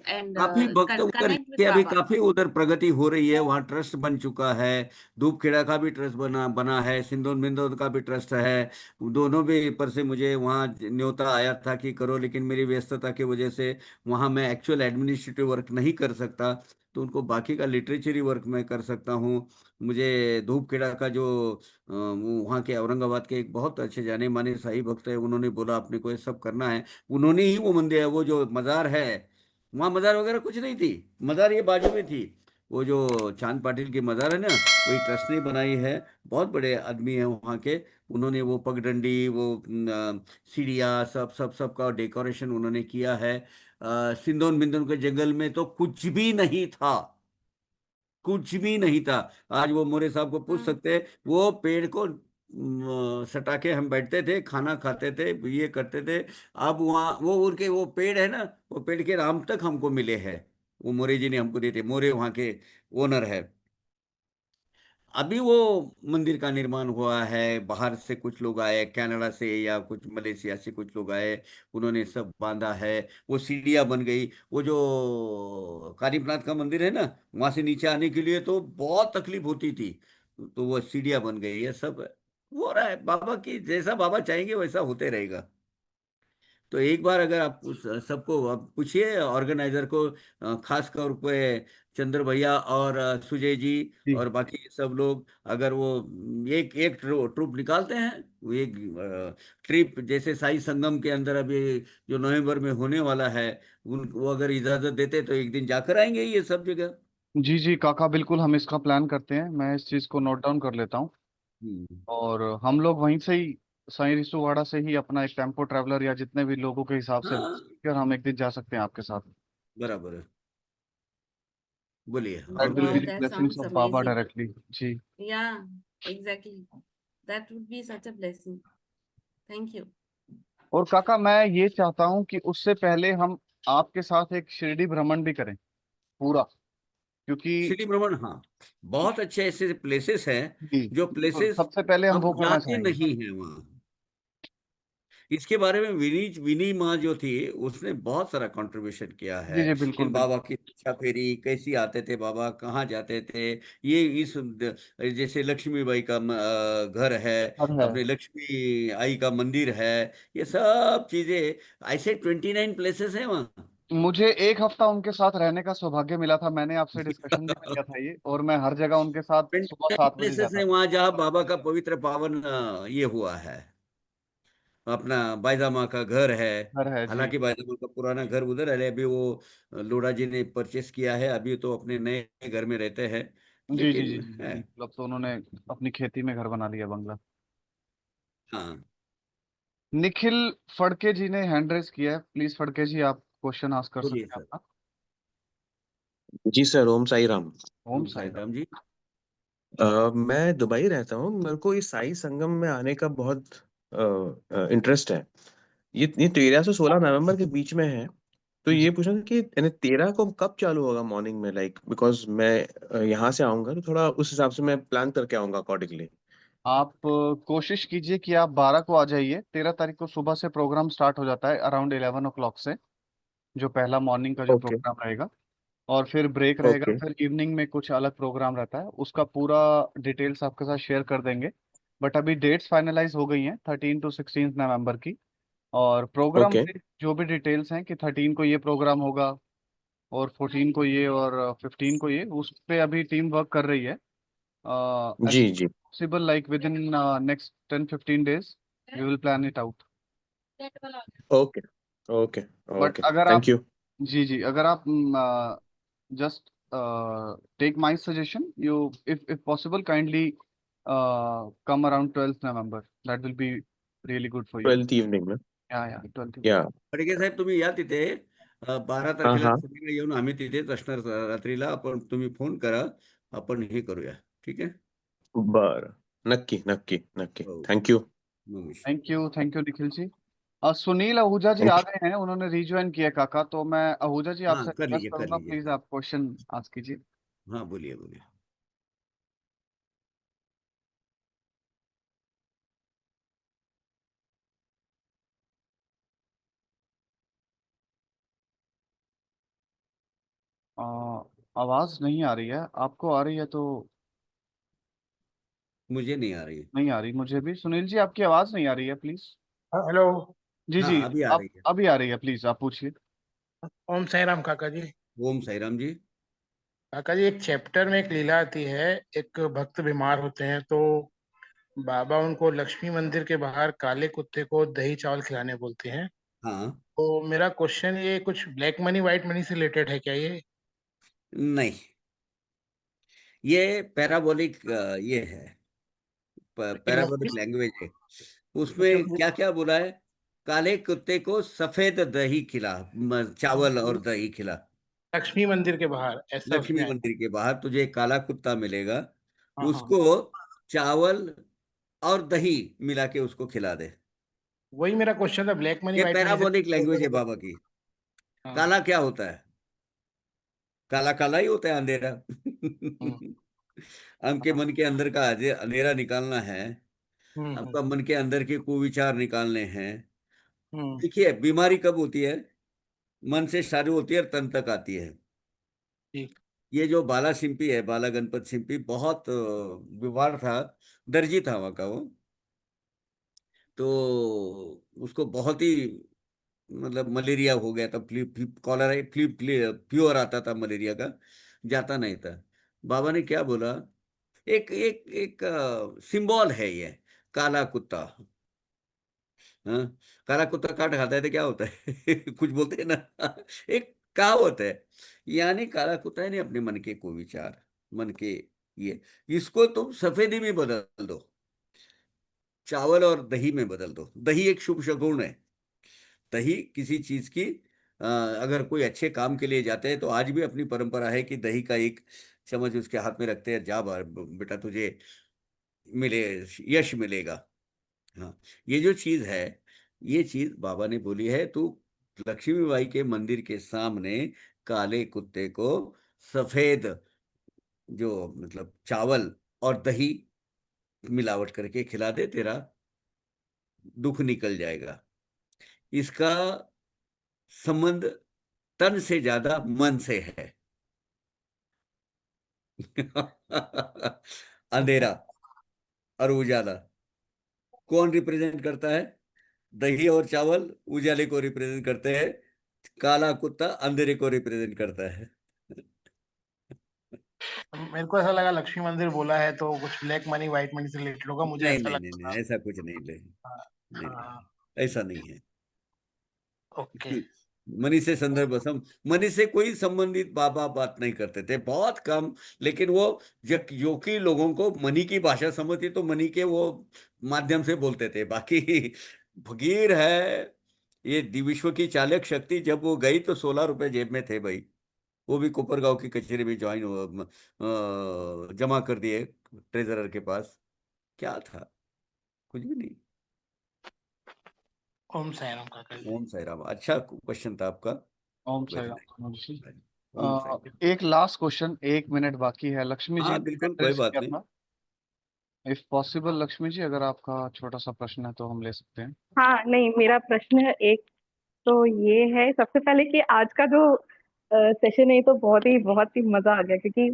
and काफी भक्त उधर connect के with अभी Baba? काफी उधर प्रगति हो रही है, वहाँ ट्रस्ट बन चुका है। धूपखेड़ा का भी ट्रस्ट बना बना है, सिंदूर बिंदोद का भी ट्रस्ट है। दोनों भी पर से मुझे वहाँ न्योता आया था कि करो, लेकिन मेरी व्यस्तता की वजह से वहाँ मैं एक्चुअल एडमिनिस्ट्रेटिव वर्क नहीं कर सकता। तो उनको बाकी का लिटरेचरी वर्क मैं कर सकता हूँ। मुझे धूपखेड़ा का जो वहाँ के औरंगाबाद के एक बहुत अच्छे जाने माने साईं भक्त है, उन्होंने बोला अपने को ये सब करना है। उन्होंने ही वो मंदिर है, वो जो मजार है, वहाँ मजार वगैरह कुछ नहीं थी। मजार ये बाजू में थी। वो जो चांद पाटिल की मजार है ना, वही ट्रस्ट ने बनाई है। बहुत बड़े आदमी हैं वहाँ के। उन्होंने वो पगडंडी, वो सीढ़ियाँ, सब सब सब का डेकोरेशन उन्होंने किया है। सिंदून बिंदुन के जंगल में तो कुछ भी नहीं था, कुछ भी नहीं था। आज वो मोरे साहब को पूछ हाँ सकते हैं, वो पेड़ को सटा के हम बैठते थे, खाना खाते थे, ये करते थे। अब वहाँ वो उनके वो पेड़ है ना, वो पेड़ के राम तक हमको मिले हैं, वो मोरे जी ने हमको दिए थे। मोरे वहाँ के ओनर है। अभी वो मंदिर का निर्माण हुआ है, बाहर से कुछ लोग आए, कनाडा से या कुछ मलेशिया से कुछ लोग आए, उन्होंने सब बांधा है। वो सीढ़ियाँ बन गई। वो जो कालीपनाथ का मंदिर है ना, वहां से नीचे आने के लिए तो बहुत तकलीफ होती थी, तो वो सीढ़ियाँ बन गई। ये सब हो रहा है, बाबा की जैसा बाबा चाहेंगे वैसा होते रहेगा। तो एक बार अगर आप सबको आप पूछिए ऑर्गेनाइजर को, खास तौर पे चंद्र भैया और सुजय जी जी और बाकी सब लोग, अगर वो एक एक ट्रुप निकालते हैं, वो एक ट्रिप जैसे साई संगम के अंदर अभी जो नवंबर में होने वाला है, उन वो अगर इजाजत देते तो एक दिन जाकर आएंगे ये सब जगह। जी जी काका, बिल्कुल हम इसका प्लान करते हैं। मैं इस चीज़ को नोट डाउन कर लेता हूँ। हम्म। और हम लोग वहीं से ही साई रिसुवाड़ा से ही अपना एक टेम्पो ट्रैवलर या जितने भी लोगों के हिसाब से हाँ, फिर हम एक दिन जा सकते हैं आपके साथ। बराबर है। बोलिए और दैट विल बी wow, कोई। The that blessings sounds of बाबा amazing. डायरेक्टली। जी Yeah, exactly. That would be such a blessing. Thank you. और काका, मैं ये चाहता हूँ कि उससे पहले हम आपके साथ एक शिरडी भ्रमण भी करें पूरा, क्योंकि सिटी भ्रमण, हाँ, बहुत अच्छे ऐसे प्लेसेस हैं, जी जो बिल्कुल प्लेसेस सबसे पहले हम हम वो करना जाते चाहेंगे। नहीं हैं वहाँ। इसके बारे में विनी माँ जो थी, उसने बहुत सारा कंट्रीब्यूशन किया है। जी जी बिल्कुल इन बाबा बिल्कुल। की दीक्षा फेरी कैसी आते थे, बाबा कहाँ जाते थे, ये इस जैसे लक्ष्मीबाई का घर है, और है, अपने लक्ष्मी आई का मंदिर है, ये सब चीजें, ऐसे 29 प्लेसेस हैं वहाँ। मुझे एक हफ्ता उनके साथ रहने का सौभाग्य मिला था। मैंने आपसे डिस्कशन भी किया था ये, और मैं हर जगह उनके साथ सुबह 29 7 बजे प्लेसेस जाता हैं था। वहाँ जहाँ बाबा का पवित्र पावन ये हुआ है। अपना बाईजा का घर है। घर है जी। हालांकि बाईजा का पुराना घर उधर है, अभी वो लोढ़ा जी ने परचेस किया है, अभी तो अपने नए घर में रहते हैं, जी जी जी लेकिन जी है। बिल्कुल, अब तो उन्होंने अपनी खेती में घर बना लिया, बंगला। हाँ, निखिल फड़के जी ने हैंड रेस किया है। प्लीज फड़के जी, आप क्वेश्चन आस्क कर बोलिए सकते हैं सर। अपना। जी सर, ओम साई राम। ओम ओम साई साई राम। राम जी। मैं दुबई रहता हूँ। मेरे को इस साई संगम में आने का बहुत इंटरेस्ट है। ये 13 से 16 नवंबर के बीच में है। तो जी ये पूछना था कि यानी 13 को कब चालू होगा मॉर्निंग में, लाइक बिकॉज मैं यहाँ से आऊंगा तो थोड़ा उस हिसाब से मैं प्लान करके आऊंगा अकॉर्डिंगली। आप कोशिश कीजिए कि आप 12 को आ जाइए। 13 तारीख को सुबह से प्रोग्राम स्टार्ट हो जाता है अराउंड 11 o'clock से, जो पहला मॉर्निंग का जो ओके। प्रोग्राम रहेगा। और फिर ब्रेक रहेगा, ओके। फिर इवनिंग में कुछ अलग प्रोग्राम रहता है, उसका पूरा डिटेल्स आपके साथ शेयर कर देंगे। बट अभी डेट्स फाइनलाइज हो गई हैं 13 to 16 नवंबर की। और प्रोग्राम ओके। के जो भी डिटेल्स हैं कि 13 को ये प्रोग्राम होगा, और 14 को ये, और 15 को ये, उस पे अभी टीम वर्क कर रही है। एज जी जी। Possible like within next 10-15 days we will plan it out. Okay. Okay. But okay, अगर थैंक आप, यू। जी जी, अगर आप just take my suggestion, you, if possible, kindly come around 12th November. That will be really good for you. 12th evening में। Yeah, 12th evening. या। फडके साहेब, तुम्ही या तिथे 12 हाँ तारखेला हाँ। संध्याकाळी येऊन आम्ही तिथेच असणार रात्रीला, आपण तुम्ही फोन करा, आपण हे करूया, ठीक आहे? बरं, नक्की नक्की नक्की, हो, थैंक यू। नो विषय। Thank you Nikhil ji. सुनील आहूजा जी आ गए हैं, उन्होंने रिज्वाइन किया काका। तो मैं आहूजा जी हाँ, आपसे कर रिक्वेस्ट लीजिए कर करूंगा, लीजिए, प्लीज हाँ। आप क्वेश्चन आस्क कीजिए। हाँ, बोलिए बोलिए। अ, आवाज नहीं आ रही है, आपको आ रही है तो? मुझे नहीं आ रही। नहीं आ रही मुझे भी। सुनील जी, आपकी आवाज नहीं आ रही है, प्लीज। हेलो। जी हाँ, जी, अभी आ आप रही है। अभी आ रही है, प्लीज आप पूछिए। ओम साई राम काका जी। ओम साईराम जी। काका जी, एक चैप्टर में एक लीला आती है। एक भक्त बीमार होते हैं तो बाबा उनको लक्ष्मी मंदिर के बाहर काले कुत्ते को दही चावल खिलाने बोलते हैं। हाँ, तो मेरा क्वेश्चन, ये कुछ ब्लैक मनी व्हाइट मनी से रिलेटेड है क्या ये? नहीं, ये पैराबोलिक ये है, लेकिन पैराबोलिक लैंग्वेज है। लेकिन उसमें क्या क्या बोला है? काले कुत्ते को सफेद दही खिला, चावल और दही खिला। लक्ष्मी मंदिर के बाहर ऐसा उसमें लक्ष्मी आया। मंदिर के बाहर तुझे एक काला कुत्ता मिलेगा, हाँ हाँ, उसको चावल और दही मिला के उसको खिला दे। वही मेरा क्वेश्चन था, ब्लैक मनी ये व्हाइट मनी से। पैराबोलिक लैंग्वेज है बाबा की। हाँ, काला क्या होता है? काला काला ही होता है, अंधेरा। हम्म, हमके मन के अंदर का अंधेरा निकालना है, हम्म, आपका मन के अंदर के कुविचार निकालने हैं। हम्म, देखिए, बीमारी कब होती है? मन से शुरू होती है और तन तक आती है। ठीक। ये जो बाला सिंपी है, बाला गणपत सिंपी, बहुत बीमार था, दर्जी था वहाँ का वो। तो उसको बहुत ही, मतलब मलेरिया हो गया था, कॉलरा प्योर आता था मलेरिया का, जाता नहीं था। बाबा ने क्या बोला, एक एक एक सिंबल है ये, काला कुत्ता। हाँ, काला कुत्ता काट खाता है तो क्या होता है? कुछ बोलते हैं ना। एक कहावत है, यानी काला कुत्ता है नहीं, अपने मन के को विचार, मन के ये, इसको तुम सफेदी में बदल दो, चावल और दही में बदल दो। दही एक शुभ शगुन है। दही किसी चीज की, अगर कोई अच्छे काम के लिए जाते हैं तो आज भी अपनी परंपरा है कि दही का एक चम्मच उसके हाथ में रखते हैं, जा बेटा तुझे मिले, यश मिलेगा। हाँ, ये जो चीज है, ये चीज बाबा ने बोली है, तू लक्ष्मीबाई के मंदिर के सामने काले कुत्ते को सफेद, जो मतलब चावल और दही मिलावट करके खिला दे, तेरा दुख निकल जाएगा। इसका संबंध तन से ज्यादा मन से है। अंधेरा और उजाला कौन रिप्रेजेंट करता है? दही और चावल उजाले को रिप्रेजेंट करते हैं, काला कुत्ता अंधेरे को रिप्रेजेंट करता है। मेरे को ऐसा लगा लक्ष्मी मंदिर बोला है तो कुछ ब्लैक मनी व्हाइट मनी से रिलेटेड होगा, मुझे नहीं ऐसा नहीं नहीं नहीं, लगा। ऐसा कुछ नहीं, नहीं हाँ नहीं, हाँ, ऐसा नहीं है। ओके। मनी से संदर्भ सम मनी से कोई संबंधित बाबा बात नहीं करते थे, बहुत कम। लेकिन वो जो कि लोगों को मनी की भाषा समझती तो मनी के वो माध्यम से बोलते थे। बाकी फकीर है, ये विश्व की चालक शक्ति, जब वो गई तो 16 रुपए जेब में थे भाई। वो भी कोपरगांव की कचहरी में ज्वाइन जमा कर दिए ट्रेजरर के पास। क्या था? कुछ भी नहीं। ओम साई राम काका जी। ओम साई राम। अच्छा क्वेश्चन था आपका। ओम साई वेरी राम मनोज जी। नाइस। ओम साई राम। एक लास्ट क्वेश्चन, 1 मिनट बाकी है। लक्ष्मी जी हाँ ने बिल्कुल, कोई एड्रेस बात किया नहीं। था। इफ पॉसिबल लक्ष्मी जी, अगर आपका छोटा सा प्रश्न है तो हम ले सकते हैं। हाँ नहीं, मेरा प्रश्न है एक, तो ये है सबसे पहले कि आज का जो सेशन है तो बहुत ही मजा आ गया, क्योंकि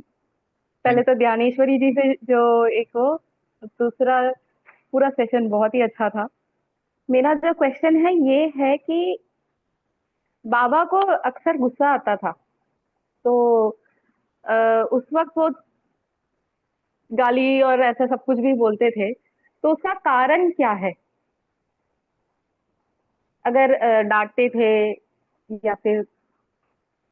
पहले तो ज्ञानेश्वरी जी से जो एक हो, दूसरा पूरा सेशन बहुत ही अच्छा था। मेरा जो क्वेश्चन है ये है कि बाबा को अक्सर गुस्सा आता था, तो उस वक्त वो गाली और ऐसा सब कुछ भी बोलते थे, तो उसका कारण क्या है? अगर डांटते थे या फिर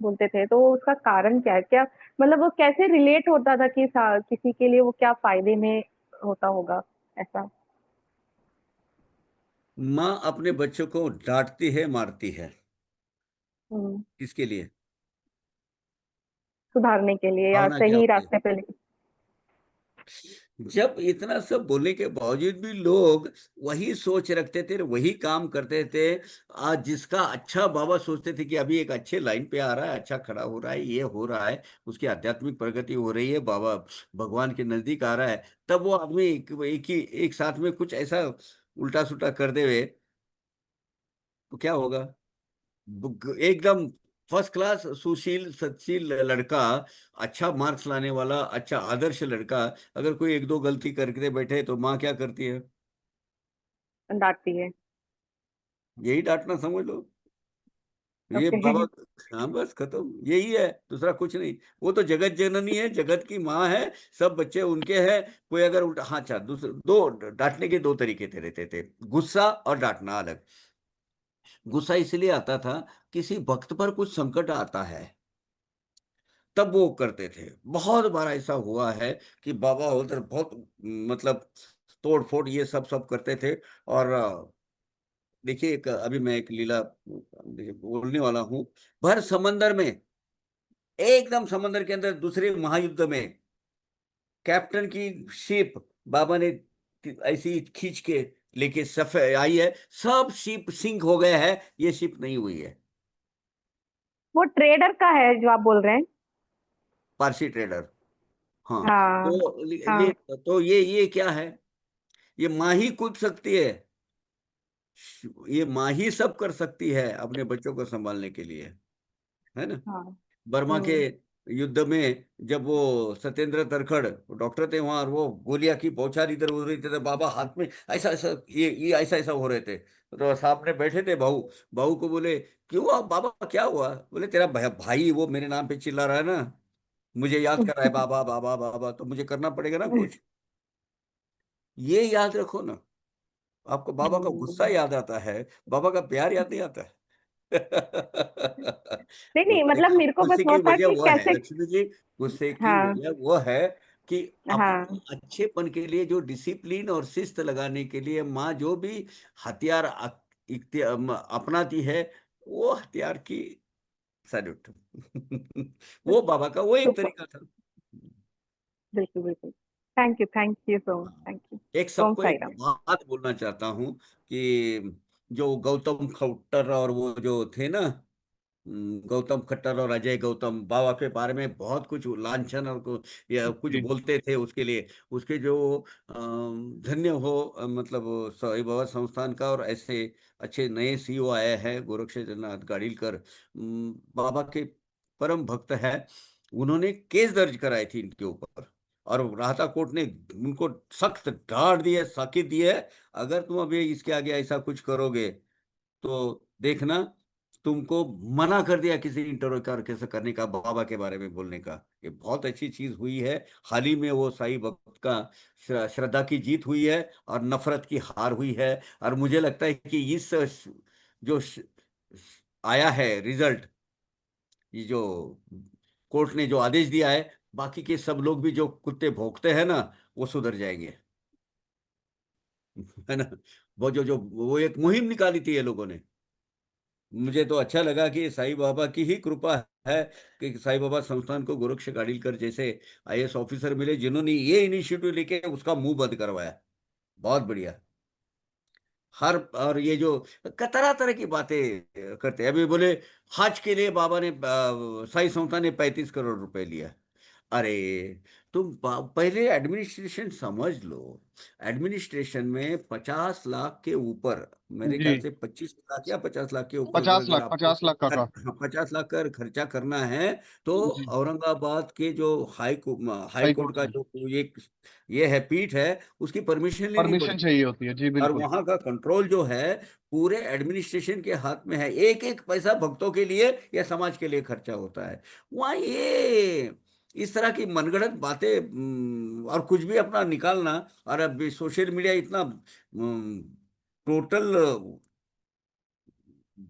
बोलते थे तो उसका कारण क्या है? क्या मतलब वो कैसे रिलेट होता था कि किसी के लिए वो क्या फायदे में होता होगा ऐसा? माँ अपने बच्चों को डांटती है, मारती है, हम्म, किसके लिए? सुधारने के लिए या भावना क्या सही होती है? रास्ते पे जब इतना सब बोलने के बावजूद भी लोग वही सोच रखते थे, वही काम करते थे, आज जिसका अच्छा बाबा सोचते थे कि अभी एक अच्छे लाइन पे आ रहा है, अच्छा खड़ा हो रहा है, ये हो रहा है, उसकी आध्यात्मिक प्रगति हो रही है, बाबा भगवान के नजदीक आ रहा है, तब वो आदमी एक साथ में कुछ ऐसा उल्टा सुल्टा कर देवे तो क्या होगा? एकदम फर्स्ट क्लास सुशील सत्शील लड़का, अच्छा मार्क्स लाने वाला, अच्छा आदर्श लड़का, अगर कोई एक दो गलती करके बैठे तो माँ क्या करती है? डांटती है। यही डांटना समझ लो। ये ओके। बाबा, हाँ बस खत्म, यही है, दूसरा कुछ नहीं। वो तो जगत जननी है, जगत की माँ है, सब बच्चे उनके हैं। कोई अगर उल्टा, हाँ अच्छा, दूसरे दो डांटने के दो तरीके थे, रहते थे, गुस्सा और डांटना अलग। गुस्सा इसलिए आता था, किसी भक्त पर कुछ संकट आता है तब वो करते थे। बहुत बार ऐसा हुआ है कि बाबा उधर बहुत, मतलब तोड़ फोड़ ये सब सब करते थे, और देखिए अभी मैं एक लीला बोलने वाला हूँ। भर समंदर में, एकदम समंदर के अंदर दूसरे महायुद्ध में कैप्टन की शिप बाबा ने ऐसी खींच के लेके सफे आई है, सब शिप सिंक हो गए हैं, ये शिप नहीं हुई है। वो ट्रेडर का है जो आप बोल रहे हैं। पारसी ट्रेडर। हाँ। हाँ तो हाँ। तो ये क्या है, ये माँ ही कूद सकती है, ये माँ ही सब कर सकती है अपने बच्चों को संभालने के लिए, है ना। हाँ। बर्मा के युद्ध में जब वो सत्येंद्र तरखड़ डॉक्टर थे वहां, और वो गोलियां की बौछार इधर उधर रही थी, तो बाबा हाथ में ऐसा ऐसा ये ऐसा ऐसा हो रहे थे, तो सामने बैठे थे भाऊ। भाऊ को बोले, क्यों आप बाबा, क्या हुआ? बोले, तेरा भाई वो मेरे नाम पे चिल्ला रहा है ना, मुझे याद कर रहा है बाबा बाबा बाबा, तो मुझे करना पड़ेगा ना कुछ। ये याद रखो ना, आपको बाबा का गुस्सा याद आता है, बाबा का प्यार याद नहीं आता है। नहीं नहीं, गुस्से मतलब का, मेरे को बस गुस्से की वो था वजह कि वो है, कैसे। लक्ष्मी जी, गुस्से की हाँ वजह वो है कि हाँ। अपने अच्छेपन के लिए जो डिसिप्लिन और शिस्त लगाने के लिए माँ जो भी हथियार अपनाती है, वो हथियार की सैल्यूट। वो बाबा का वो एक सुपर। तरीका था। बिल्कुल बिल्कुल। Thank you so much, thank you. एक ओम सबको साई एक राम। बात बोलना चाहता हूँ कि जो गौतम खट्टर और वो जो थे ना, गौतम खट्टर और अजय गौतम बाबा के बारे में बहुत कुछ लांछन और या कुछ जी बोलते थे उसके लिए, उसके जो धन्य हो मतलब साई बाबा संस्थान का, और ऐसे अच्छे नए सीईओ आए हैं गोरक्षनाथ गाड़ीलकर, बाबा के परम भक्त है। उन्होंने केस दर्ज कराई थी इनके ऊपर, और राहता कोर्ट ने उनको सख्त डांट दी है, साकित दी है, अगर तुम अभी इसके आगे ऐसा कुछ करोगे तो देखना, तुमको मना कर दिया किसी इंटरव्यू करने का, बाबा के बारे में बोलने का। ये बहुत अच्छी चीज हुई है। हाल ही में वो साईं भक्त का श्रद्धा की जीत हुई है और नफरत की हार हुई है। और मुझे लगता है कि इस जो आया है रिजल्ट, ये जो कोर्ट ने जो आदेश दिया है, बाकी के सब लोग भी जो कुत्ते भौंकते हैं ना, वो सुधर जाएंगे। है ना। वो एक मुहिम निकाली थी ये लोगों ने। मुझे तो अच्छा लगा कि साईं बाबा की ही कृपा है कि साईं बाबा संस्थान को गोरक्ष गाड़ीलकर जैसे आईएएस ऑफिसर मिले, जिन्होंने ये इनिशिएटिव लेके उसका मुंह बंद करवाया। बहुत बढ़िया। हर और ये जो तरह तरह की बातें करते हैं, अभी बोले हज के लिए बाबा ने साईं संस्थान ने 35 करोड़ रुपए लिया। अरे, तुम पहले एडमिनिस्ट्रेशन समझ लो। एडमिनिस्ट्रेशन में 50 लाख के ऊपर, मेरे ख्याल जी। से 25 लाख या 50 लाख के ऊपर, 50 अगर लाख, आपको 50 लाख काका। 50 लाख का खर्चा करना है, तो जी। औरंगाबाद के जो हाई हाई कोर्ट कोर्ट का से जो ये है पीठ है, उसकी परमिशन लेनी परमिशन पड़ती है। चाहिए होती है, जी और बिल्कुल। वहां का कंट्रोल जो है पूरे एडमिनिस्ट्रेशन के हाथ में है। एक एक पैसा भक्तों के लिए या समाज के लिए खर्चा होता है। वहाँ ये इस तरह की मनगढ़ंत बातें और कुछ भी अपना निकालना, और अब सोशल मीडिया इतना टोटल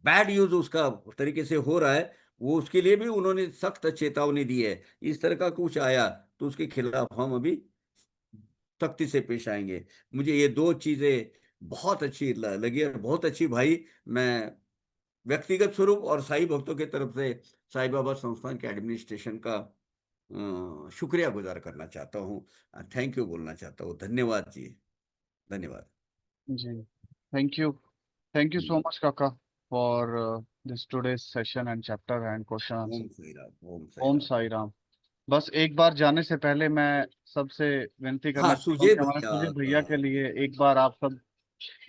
बैड यूज उसका तरीके से हो रहा है, वो उसके लिए भी उन्होंने सख्त चेतावनी दी है। इस तरह का कुछ आया तो उसके खिलाफ हम अभी सख्ती से पेश आएंगे। मुझे ये दो चीजें बहुत अच्छी लगी, और बहुत अच्छी भाई, मैं व्यक्तिगत स्वरूप और साईं भक्तों की तरफ से साईं बाबा संस्थान के एडमिनिस्ट्रेशन का शुक्रिया गुजार करना चाहता हूँ। थैंक यू बोलना चाहता हूँ। धन्यवाद जी, धन्यवाद। जी। Thank you so much Kaka for this today's session and chapter and question answer. Om Sai Ram, Om Sai Om Ram. Sai Ram. बस एक बार जाने से पहले मैं सबसे विनती हाँ, करना चाहता हूँ सुजय कि हमारे भैया सुजीत भैया के का लिए एक बार आप सब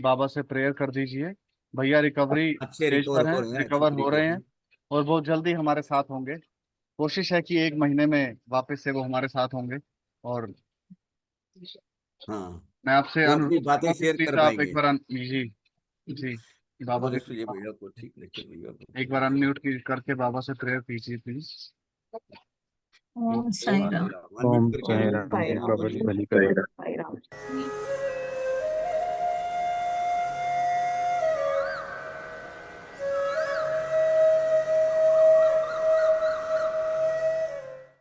बाबा से प्रेयर कर दीजिए। भैया रिकवरी अच्छे स्टेज रिकवर पर हैं, हो रहे हैं अच्छी रिकवर हो तरीके रहे से। हैं और बहुत जल्दी हमारे साथ होंगे। कोशिश है कि 1 महीने में वापस से वो हमारे साथ होंगे। और हाँ, मैं आपसे वो अपनी अनुरोध बातें करूंगा कि शेयर प्लीज कर आप एक पाएंगे। बार जी जी बाबा बोले के सुजय भैया को, ठीक रखे भैया को, एक बार बोले सुजय। अनम्यूट करके बाबा से प्रेयर कीजिए प्लीज। ओम ओम साई साई राम। राम, अनम्यूट ओम करके साई ओम बोलो, राम। साई बोले राम। बाबा बाबा जी जी। भली करे। साई राम।